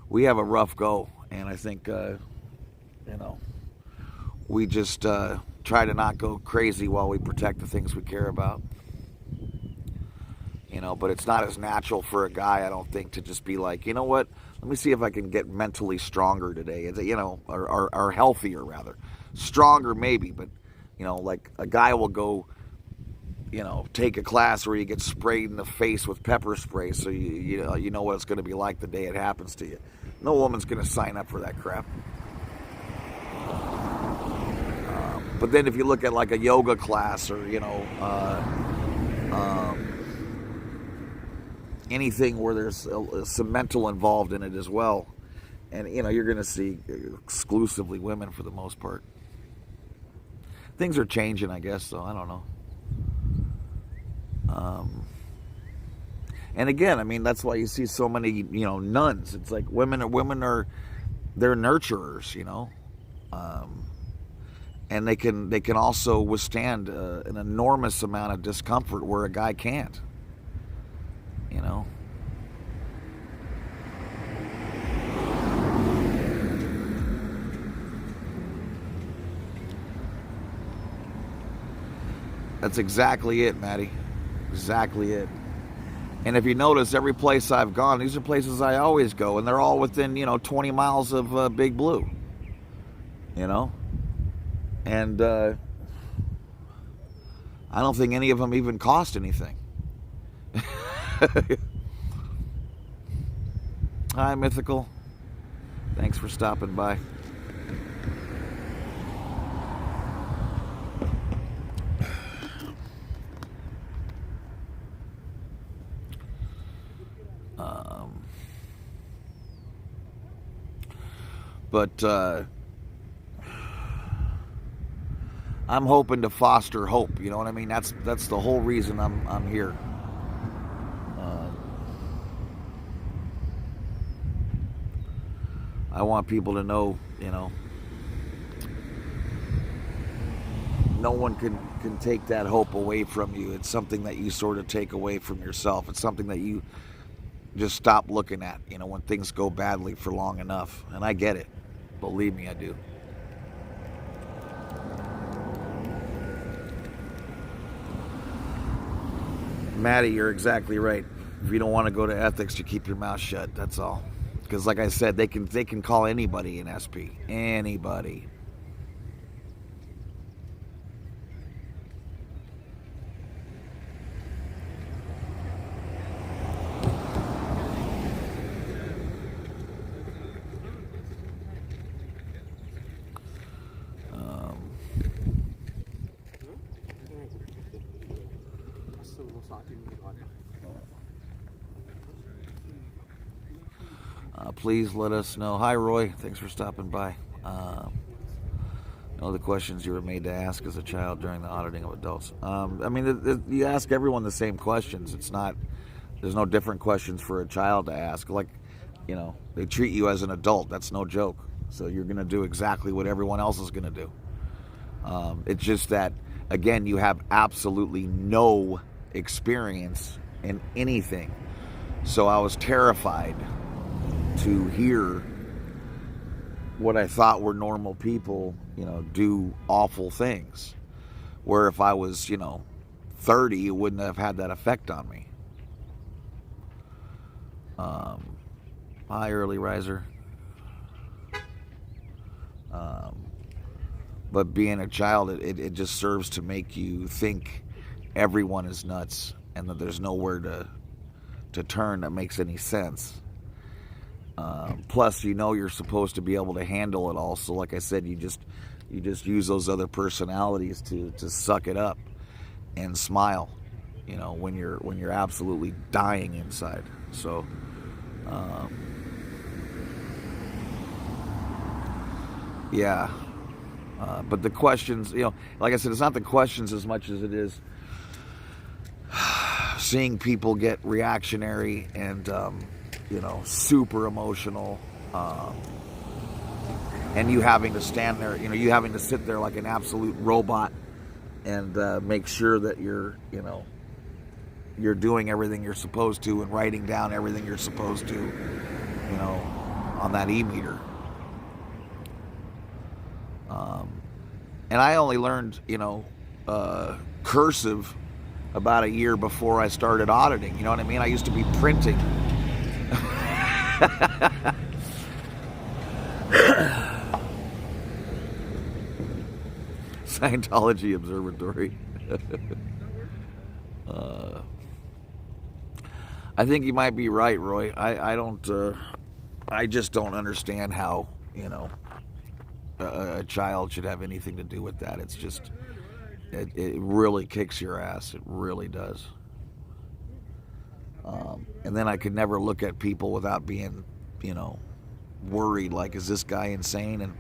we have a rough go, and I think, you know, we just try to not go crazy while we protect the things we care about. You know, but it's not as natural for a guy, I don't think, to just be like, you know what, let me see if I can get mentally stronger today, you know, or healthier rather. Stronger maybe, but, you know, like a guy will go, you know, take a class where you get sprayed in the face with pepper spray, so you know what it's going to be like the day it happens to you. No woman's going to sign up for that crap. But then if you look at like a yoga class, or, you know, anything where there's some mental involved in it as well, And you're going to see exclusively women for the most part. Things are changing, I guess, though. I don't know. And again, I mean, that's why you see so many, nuns. It's like women are they're nurturers, and they can also withstand an enormous amount of discomfort where a guy can't. That's exactly it, Maddie. Exactly it. And if you notice, every place I've gone, these are places I always go, and they're all within, 20 miles of Big Blue. And I don't think any of them even cost anything. Hi, Mythical. Thanks for stopping by. But I'm hoping to foster hope. You know what I mean? That's the whole reason I'm here. I want people to know, no one can take that hope away from you. It's something that you sort of take away from yourself. It's something that you just stop looking at, when things go badly for long enough. And I get it. Believe me, I do. Maddie, you're exactly right. If you don't want to go to ethics, you keep your mouth shut. That's all. Because like I said, they can call anybody an SP. Anybody. Please let us know. Hi, Roy. Thanks for stopping by. The questions you were made to ask as a child during the auditing of adults. You ask everyone the same questions. There's no different questions for a child to ask. Like, they treat you as an adult. That's no joke. So you're going to do exactly what everyone else is going to do. It's just that, again, you have absolutely no experience in anything. So I was terrified to hear what I thought were normal people, do awful things. Where if I was, 30, it wouldn't have had that effect on me. Hi, early riser. But being a child, it just serves to make you think everyone is nuts and that there's nowhere to turn that makes any sense. Plus, you're supposed to be able to handle it all. So, like I said, you just use those other personalities to suck it up and smile. When you're absolutely dying inside. So, yeah. But the questions, like I said, it's not the questions as much as it is seeing people get reactionary and super emotional, and you having to stand there, you having to sit there like an absolute robot and make sure that you're doing everything you're supposed to and writing down everything you're supposed to, on that e-meter. And I only learned, cursive about a year before I started auditing. You know what I mean? I used to be printing. Scientology Observatory. I think you might be right, Roy. I just don't understand how, a child should have anything to do with that. It's just, it really kicks your ass. It really does. And then I could never look at people without being, worried, like, is this guy insane?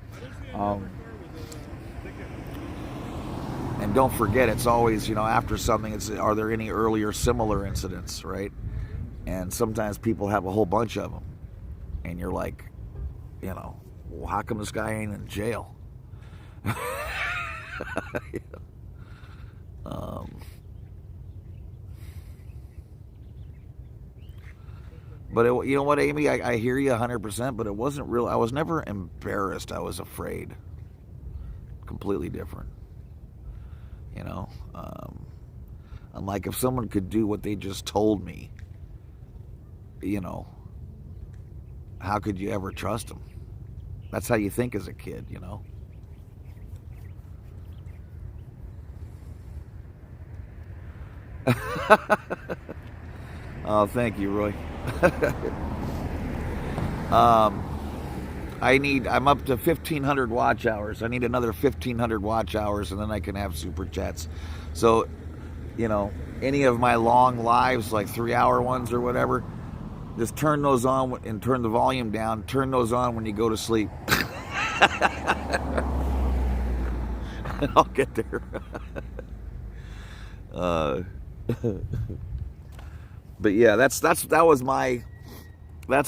And don't forget, it's always, after something, are there any earlier similar incidents, right? And sometimes people have a whole bunch of them, and you're like, well, how come this guy ain't in jail? But you know what, Amy? I hear you 100%, but it wasn't real. I was never embarrassed. I was afraid. Completely different. I'm like, if someone could do what they just told me, how could you ever trust them? That's how you think as a kid, Oh, thank you, Roy. I'm up to 1,500 watch hours. I need another 1,500 watch hours, and then I can have super chats. So, any of my long lives, like 3-hour ones or whatever, just turn those on and turn the volume down. Turn those on when you go to sleep. And I'll get there. But yeah, that's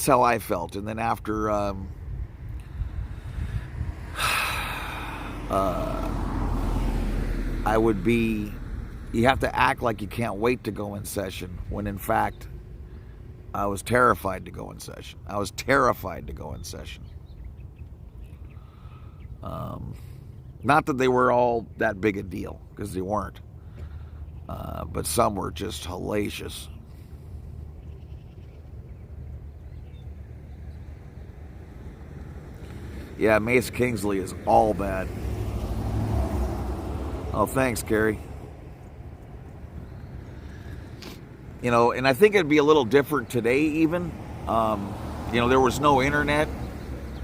how I felt. And then after you have to act like you can't wait to go in session, when in fact I was terrified to go in session. Not that they were all that big a deal, because they weren't. But some were just hellacious. Yeah, Mace Kingsley is all bad. Oh, thanks, Carrie. And I think it'd be a little different today even. There was no internet.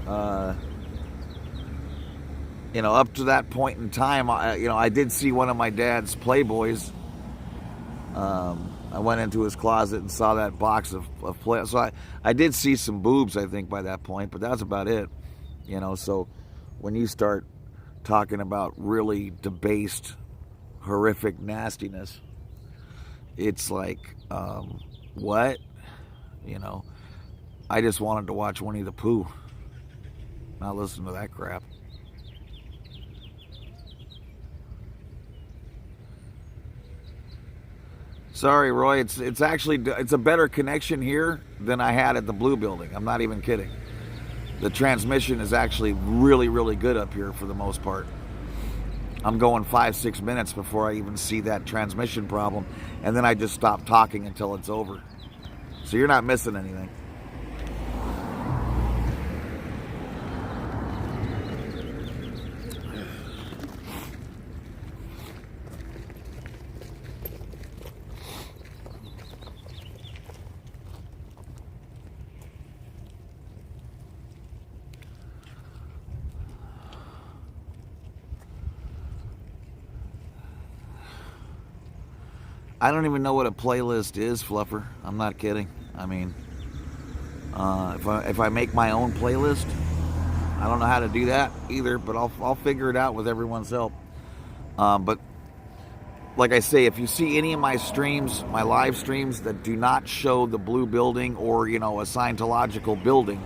Up to that point in time, I did see one of my dad's Playboys. I went into his closet and saw that box of play. So I did see some boobs, I think, by that point, but that's about it. So when you start talking about really debased, horrific nastiness, it's like, what? I just wanted to watch Winnie the Pooh, not listen to that crap. Sorry, Roy. It's actually a better connection here than I had at the Blue Building. I'm not even kidding. The transmission is actually really, really good up here for the most part. I'm going 5-6 minutes before I even see that transmission problem, and then I just stop talking until it's over. So you're not missing anything. I don't even know what a playlist is, Fluffer. I'm not kidding. I mean, if I make my own playlist, I don't know how to do that either, but I'll figure it out with everyone's help. But like I say, if you see any of my streams, my live streams that do not show the Blue Building or a Scientological building,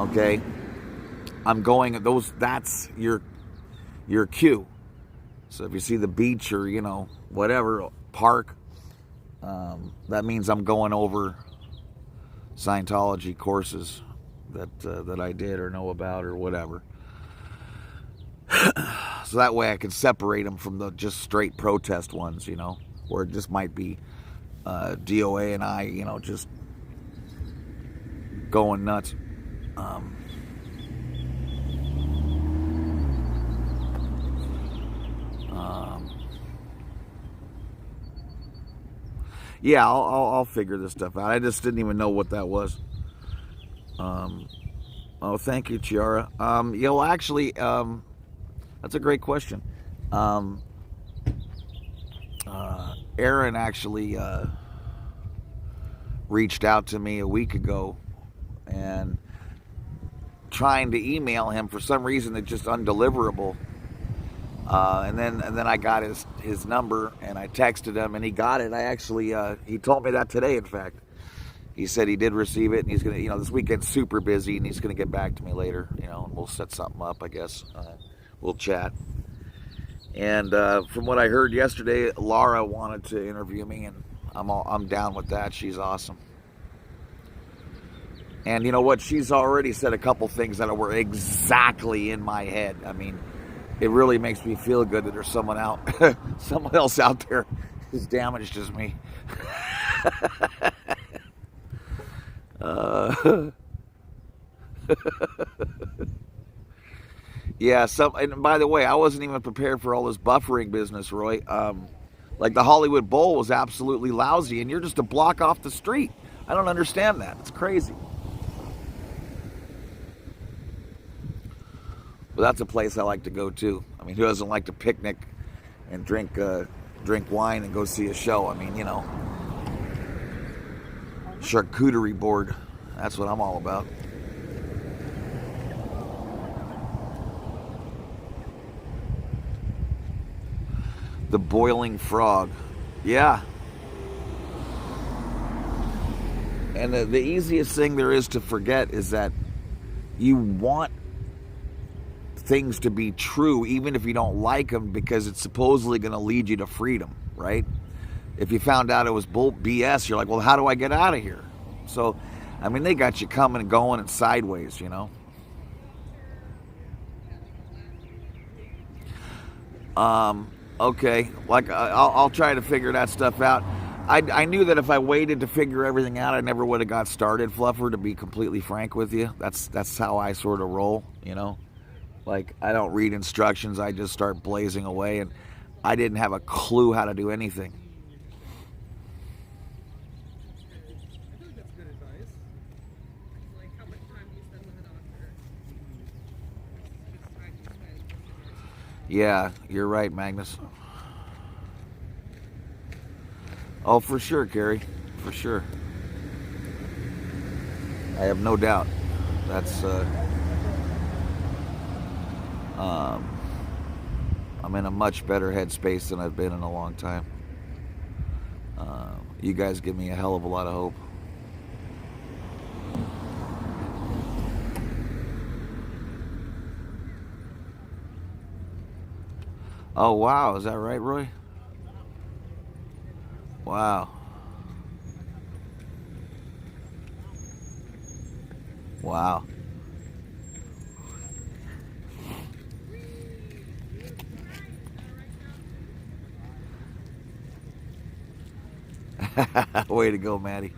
okay, I'm going that's your cue. So if you see the beach or whatever park, that means I'm going over Scientology courses that I did or know about or whatever. So that way I can separate them from the just straight protest ones, where it just might be DOA and I, just going nuts. Yeah, I'll figure this stuff out. I just didn't even know what that was. Oh, thank you, Chiara. Actually, that's a great question. Aaron actually reached out to me a week ago, and trying to email him. For some reason, it's just undeliverable. And then I got his number, and I texted him, and he got it. I actually, he told me that today, in fact. He said he did receive it, and he's going to, this weekend's super busy, and he's going to get back to me later, and we'll set something up, I guess. We'll chat. And from what I heard yesterday, Laura wanted to interview me, and I'm down with that. She's awesome. And you know what? She's already said a couple things that were exactly in my head. I mean, it really makes me feel good that there's someone else out there as damaged as me. Yeah. And by the way, I wasn't even prepared for all this buffering business, Roy. Like the Hollywood Bowl was absolutely lousy, and you're just a block off the street. I don't understand that. It's crazy. But that's a place I like to go to. I mean, who doesn't like to picnic and drink wine and go see a show? I mean, charcuterie board. That's what I'm all about. The boiling frog. Yeah. And the easiest thing there is to forget is that you want things to be true even if you don't like them, because it's supposedly going to lead you to freedom, right? If you found out it was BS, you're like, well, how do I get out of here? So, I mean, they got you coming and going and sideways, Okay, like I'll try to figure that stuff out. I knew that if I waited to figure everything out, I never would have got started, Fluffer, to be completely frank with you. That's how I sort of roll, Like, I don't read instructions, I just start blazing away, and I didn't have a clue how to do anything. I feel like that's good advice. Like, how much time do you spend with a doctor? Just time you spend. Yeah, you're right, Magnus. Oh, for sure, Carrie. For sure. I have no doubt. That's, I'm in a much better headspace than I've been in a long time. You guys give me a hell of a lot of hope. Oh, wow. Is that right, Roy? Wow. Wow. Way to go, Maddie.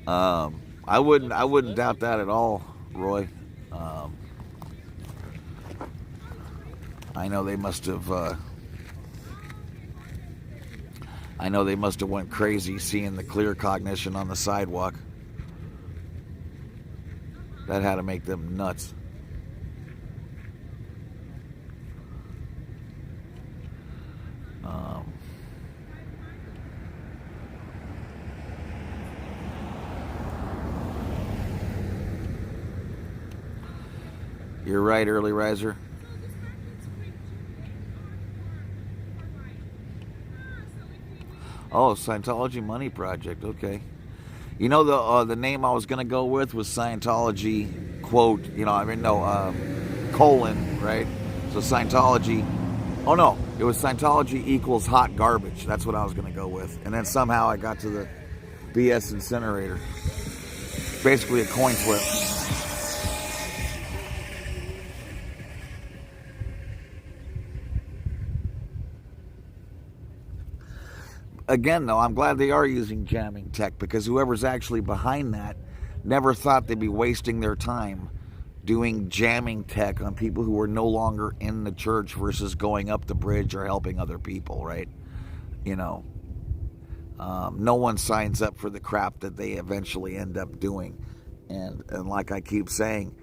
I wouldn't doubt that at all, Roy. I know they must have went crazy seeing the clear cognition on the sidewalk. That had to make them nuts. You're right, early riser. Oh, Scientology Money Project. Okay. The name I was gonna go with was Scientology quote. Colon, right? So Scientology. Oh no, it was Scientology equals hot garbage. That's what I was gonna go with. And then somehow I got to the BS incinerator. Basically a coin flip. Again, though, I'm glad they are using jamming tech, because whoever's actually behind that never thought they'd be wasting their time doing jamming tech on people who are no longer in the church versus going up the bridge or helping other people, right? No one signs up for the crap that they eventually end up doing. And like I keep saying,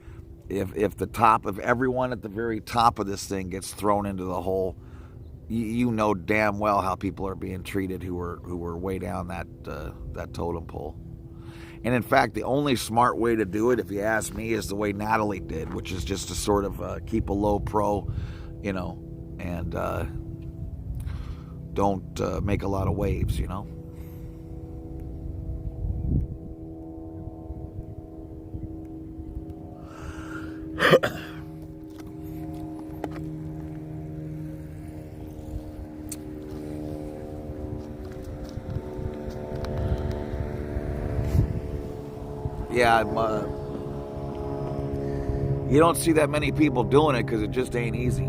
if the top of everyone at the very top of this thing gets thrown into the hole, you know damn well how people are being treated who are way down that totem pole. And in fact, the only smart way to do it, if you ask me, is the way Natalie did, which is just to sort of keep a low pro, and don't make a lot of waves, Yeah, you don't see that many people doing it because it just ain't easy.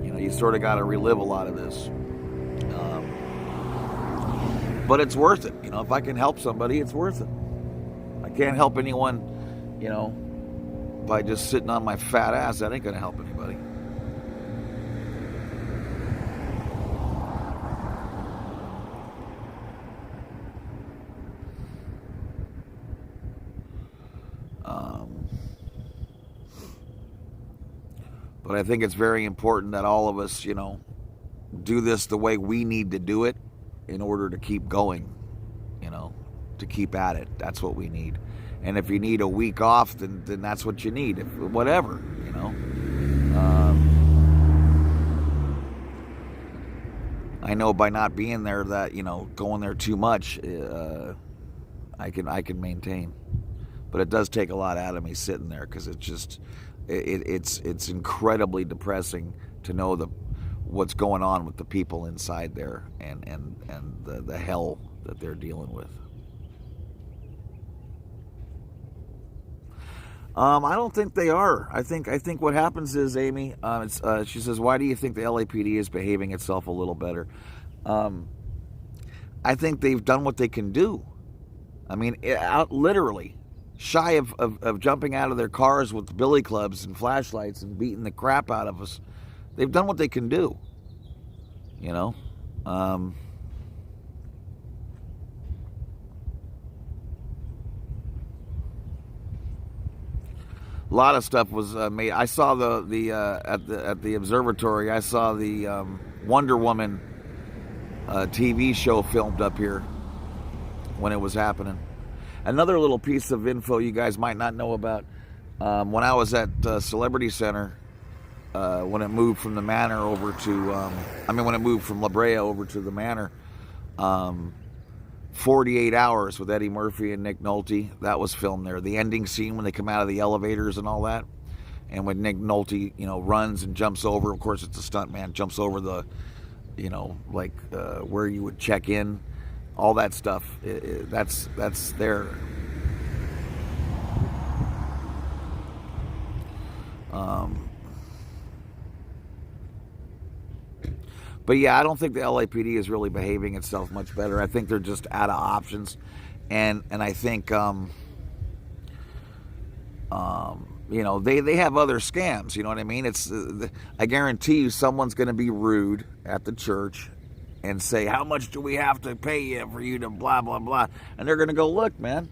You sort of got to relive a lot of this. But it's worth it. If I can help somebody, it's worth it. I can't help anyone, by just sitting on my fat ass. That ain't going to help anybody. But I think it's very important that all of us, do this the way we need to do it in order to keep going, to keep at it. That's what we need. And if you need a week off, then that's what you need. Whatever. I know by not being there that, going there too much, I can maintain. But it does take a lot out of me sitting there, because it's just... It's incredibly depressing to know what's going on with the people inside there and the hell that they're dealing with. I don't think they are. I think what happens is, Amy, she says, why do you think the LAPD is behaving itself a little better? I think they've done what they can do. I mean, literally. Shy of jumping out of their cars with billy clubs and flashlights and beating the crap out of us. They've done what they can do. A lot of stuff was made. I saw at the observatory. I saw the Wonder Woman TV show filmed up here when it was happening. Another little piece of info you guys might not know about, when I was at Celebrity Center, when it moved from the Manor over to, when it moved from La Brea over to the Manor, 48 Hours with Eddie Murphy and Nick Nolte, that was filmed there. The ending scene when they come out of the elevators and all that, and when Nick Nolte, runs and jumps over, of course it's a stunt man, jumps over the, where you would check in. All that stuff, that's there. But yeah, I don't think the LAPD is really behaving itself much better. I think they're just out of options, and I think they have other scams. You know what I mean? I guarantee you, someone's going to be rude at the church and say, how much do we have to pay you for you to blah, blah, blah. And they're going to go, look, man,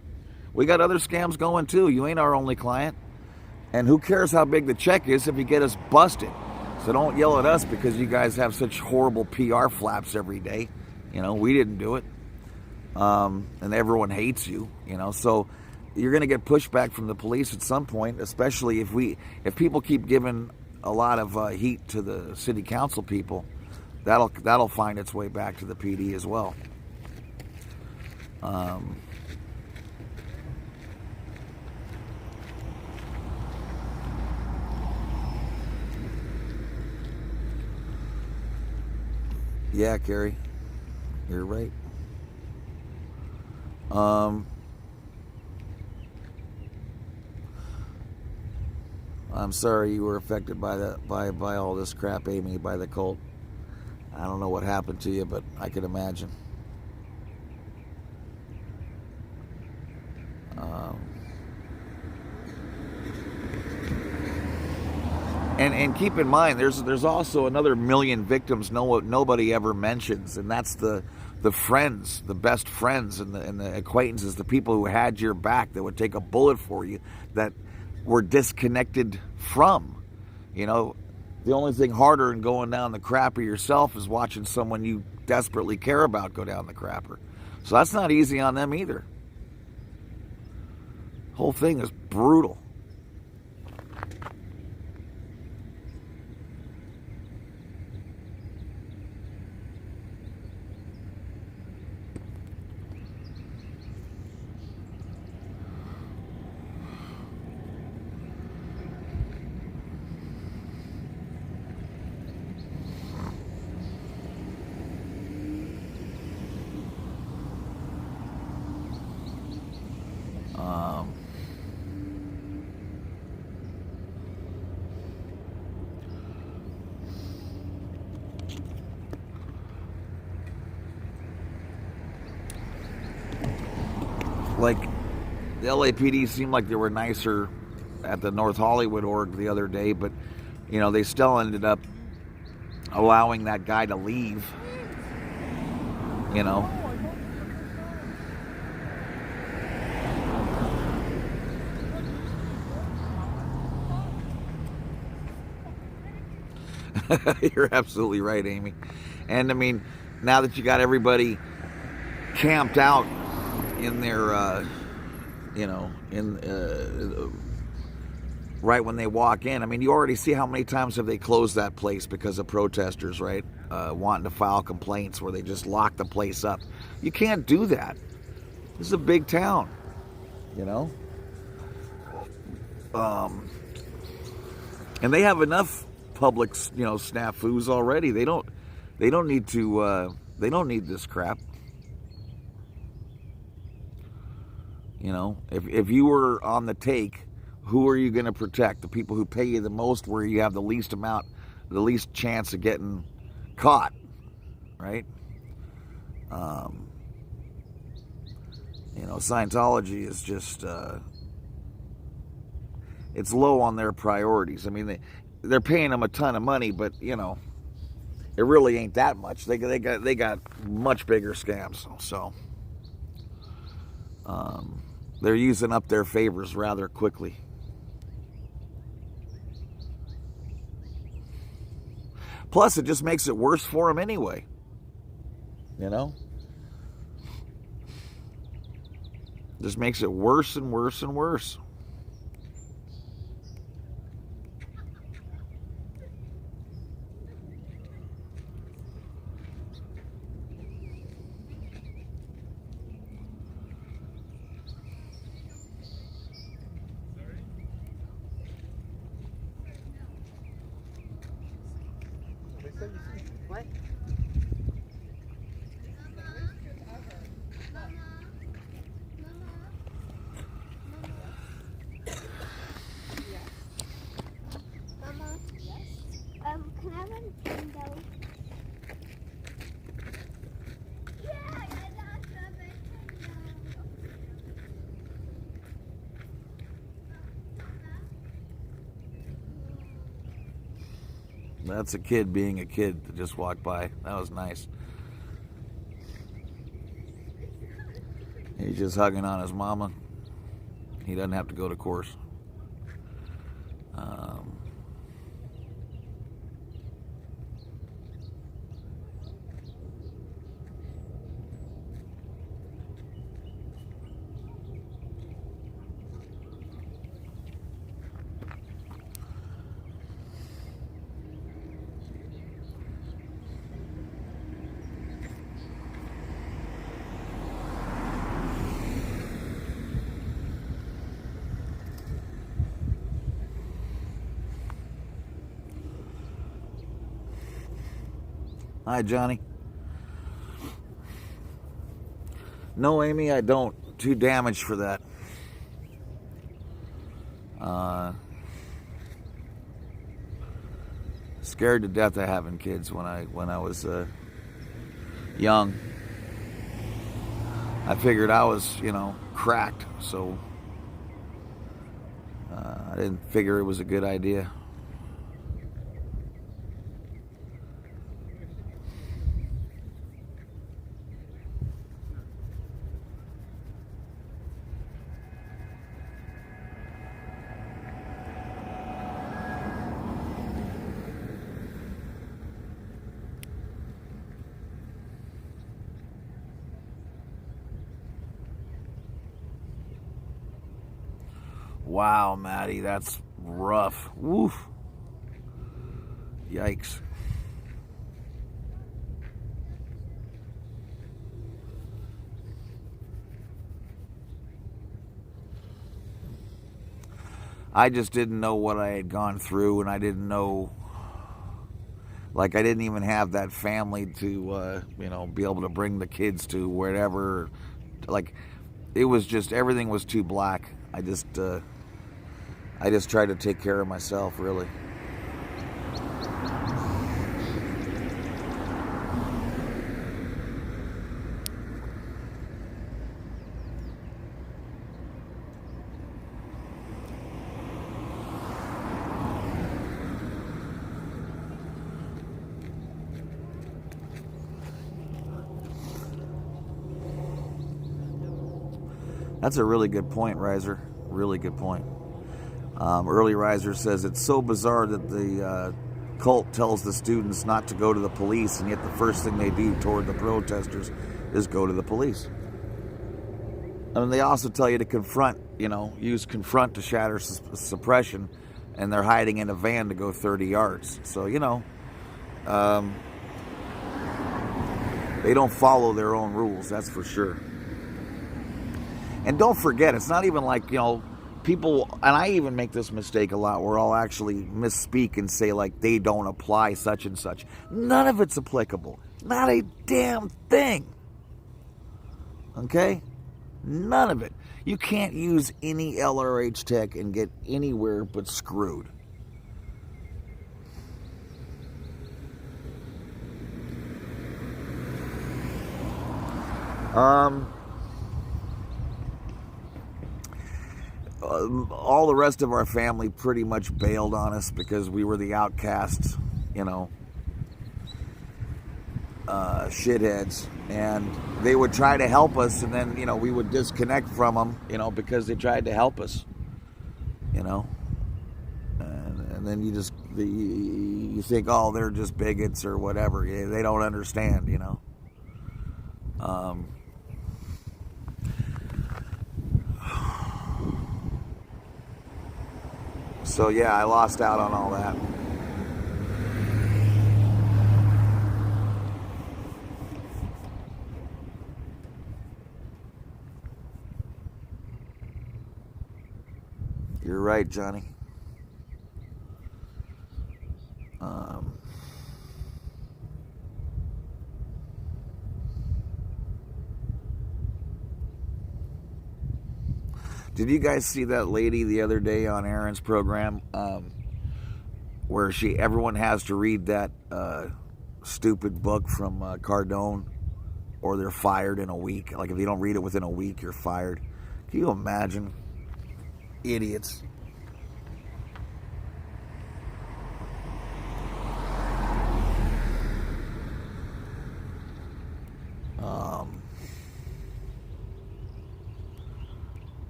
we got other scams going too. You ain't our only client. And who cares how big the check is if you get us busted? So don't yell at us because you guys have such horrible PR flaps every day. We didn't do it. And everyone hates you, So you're going to get pushback from the police at some point, especially if people keep giving a lot of heat to the city council people. That'll find its way back to the PD as well. Yeah, Carrie, you're right. I'm sorry you were affected by all this crap, Amy, by the cult. I don't know what happened to you, but I can imagine. And keep in mind, there's also another million victims nobody ever mentions, and that's the friends, the best friends, and the acquaintances, the people who had your back, that would take a bullet for you, that were disconnected from. The only thing harder than going down the crapper yourself is watching someone you desperately care about go down the crapper. So that's not easy on them either. Whole thing is brutal. Like, the LAPD seemed like they were nicer at the North Hollywood org the other day, but, you know, they still ended up allowing that guy to leave, you know. You're absolutely right, Amy. And I mean, now that you got everybody camped out in their, you know, right when they walk in, I mean, you already see how many times have they closed that place because of protesters, right? Wanting to file complaints where they just lock the place up. You can't do that. This is a big town, you know? And they have enough public, you know, snafus already. They don't need to, they don't need this crap. You know, if you were on the take, who are you going to protect? The people who pay you the most, where you have the least chance of getting caught, right? You know, Scientology is just, it's low on their priorities. I mean, they're paying them a ton of money, but, you know, it really ain't that much. They got much bigger scams, so they're using up their favors rather quickly. Plus, it just makes it worse for them anyway. You know? Just makes it worse and worse and worse. What? Mama, can I have a window? Yeah, I got the window. That's a kid being a kid that just walked by. That was nice. He's just hugging on his mama. He doesn't have to go to course. Hi, Johnny. No, Amy, I don't. Too damaged for that. Scared to death of having kids when I was young. I figured I was, you know, cracked, so I didn't figure it was a good idea. Wow, Maddie, that's rough. Woof. Yikes. I just didn't know what I had gone through, and I didn't know, like, I didn't even have that family to, be able to bring the kids to wherever. Like, it was just, everything was too black. I just tried to take care of myself, really. That's a really good point, Riser. Really good point. Early Riser says it's so bizarre that the cult tells the students not to go to the police, and yet the first thing they do toward the protesters is go to the police. I mean, they also tell you to confront, use confront to shatter suppression, and they're hiding in a van to go 30 yards. So, they don't follow their own rules, that's for sure. And don't forget, it's not even like, people, and I even make this mistake a lot, where I'll actually misspeak and say, like, they don't apply such and such. None of it's applicable. Not a damn thing. Okay? None of it. You can't use any LRH tech and get anywhere but screwed. All the rest of our family pretty much bailed on us because we were the outcasts, shitheads, and they would try to help us, and then we would disconnect from them, because they tried to help us, and then you think, oh, they're just bigots or whatever. They don't understand, So yeah, I lost out on all that. You're right, Johnny. Did you guys see that lady the other day on Aaron's program, where everyone has to read that stupid book from Cardone, or they're fired in a week? Like, if you don't read it within a week, you're fired. Can you imagine? Idiots.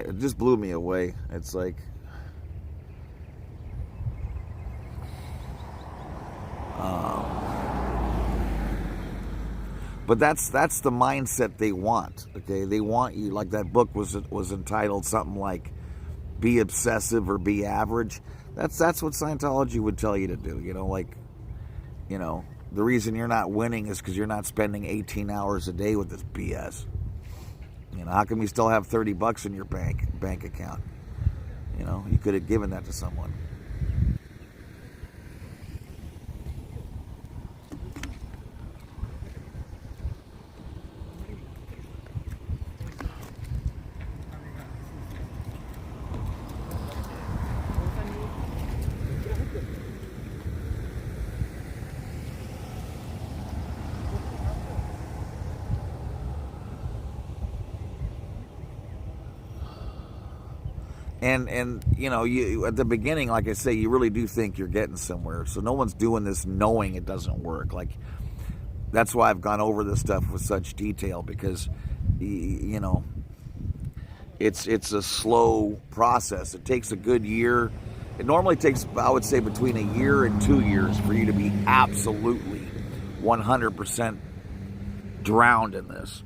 It just blew me away. It's like, but that's the mindset they want. Okay, they want you, like that book was entitled something like "Be Obsessive or Be Average." That's what Scientology would tell you to do. The reason you're not winning is because you're not spending 18 hours a day with this BS. How come you still have $30 in your bank account? You could have given that to someone. And you at the beginning, like I say, you really do think you're getting somewhere. So no one's doing this knowing it doesn't work. Like, that's why I've gone over this stuff with such detail, because it's a slow process. It takes a good year. it normally takes, I would say, between a year and 2 years for you to be absolutely 100% drowned in this.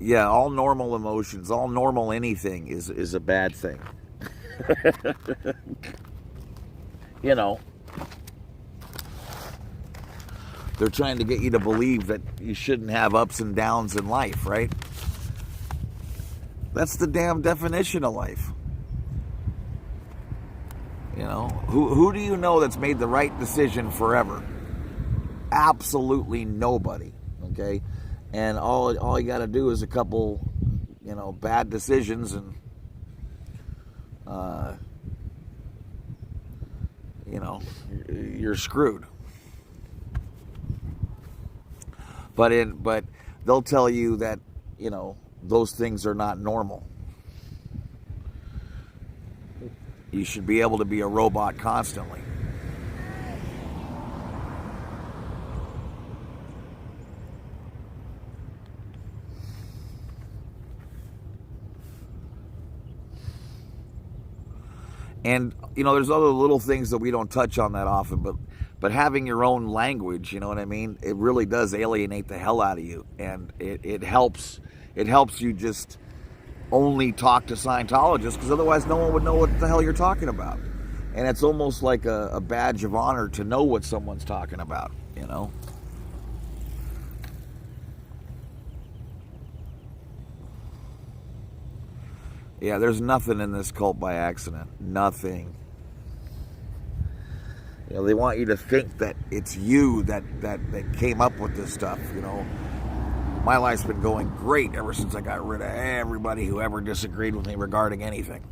Yeah, all normal emotions, all normal anything is a bad thing. You know, they're trying to get you to believe that you shouldn't have ups and downs in life, right? That's the damn definition of life. You know, who do you know that's made the right decision forever? Absolutely nobody, okay? And all you got to do is a couple, you know, bad decisions, and you know, you're screwed. But they'll tell you that, you know, those things are not normal. You should be able to be a robot constantly. And, you know, there's other little things that we don't touch on that often, but having your own language, you know what I mean? It really does alienate the hell out of you. And it helps you just only talk to Scientologists, because otherwise no one would know what the hell you're talking about. And it's almost like a badge of honor to know what someone's talking about, you know? Yeah, there's nothing in this cult by accident. Nothing. You know, they want you to think that it's you that came up with this stuff, you know. My life's been going great ever since I got rid of everybody who ever disagreed with me regarding anything.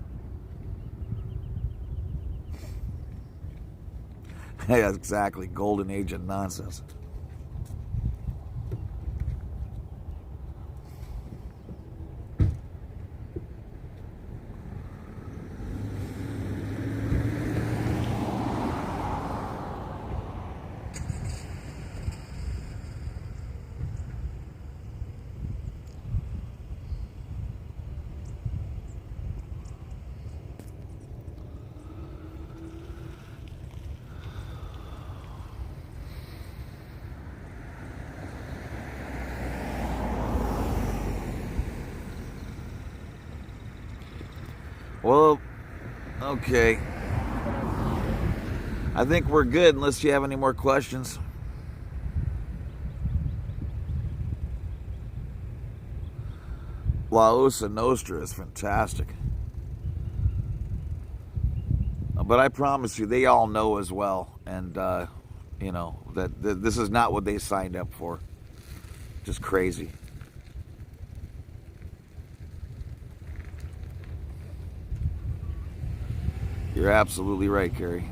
Yeah, exactly. Golden age of nonsense. Well, okay. I think we're good unless you have any more questions. La Osa Nostra is fantastic. But I promise you, they all know as well. And, you know, that this is not what they signed up for. Just crazy. You're absolutely right, Carrie.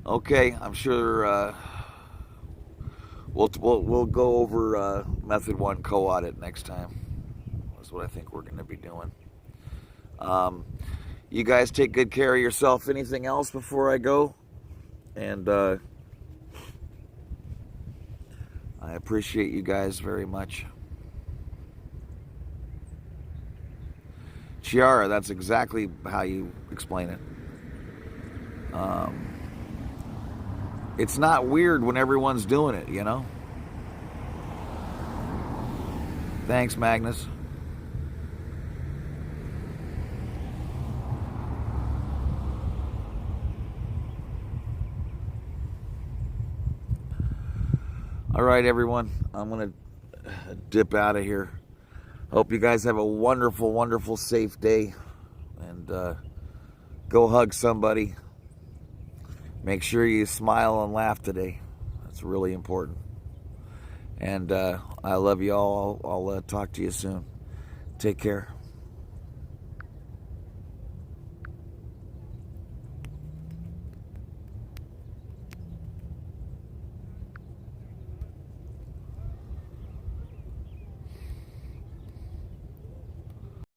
Okay, I'm sure we'll go over Method 1 co-audit next time. That's what I think we're going to be doing. You guys take good care of yourself. Anything else before I go? And I appreciate you guys very much. Chiara, that's exactly how you explain it. It's not weird when everyone's doing it, you know? Thanks, Magnus. All right, everyone. I'm going to dip out of here. Hope you guys have a wonderful, wonderful, safe day. And go hug somebody. Make sure you smile and laugh today. That's really important. And I love you all. I'll talk to you soon. Take care.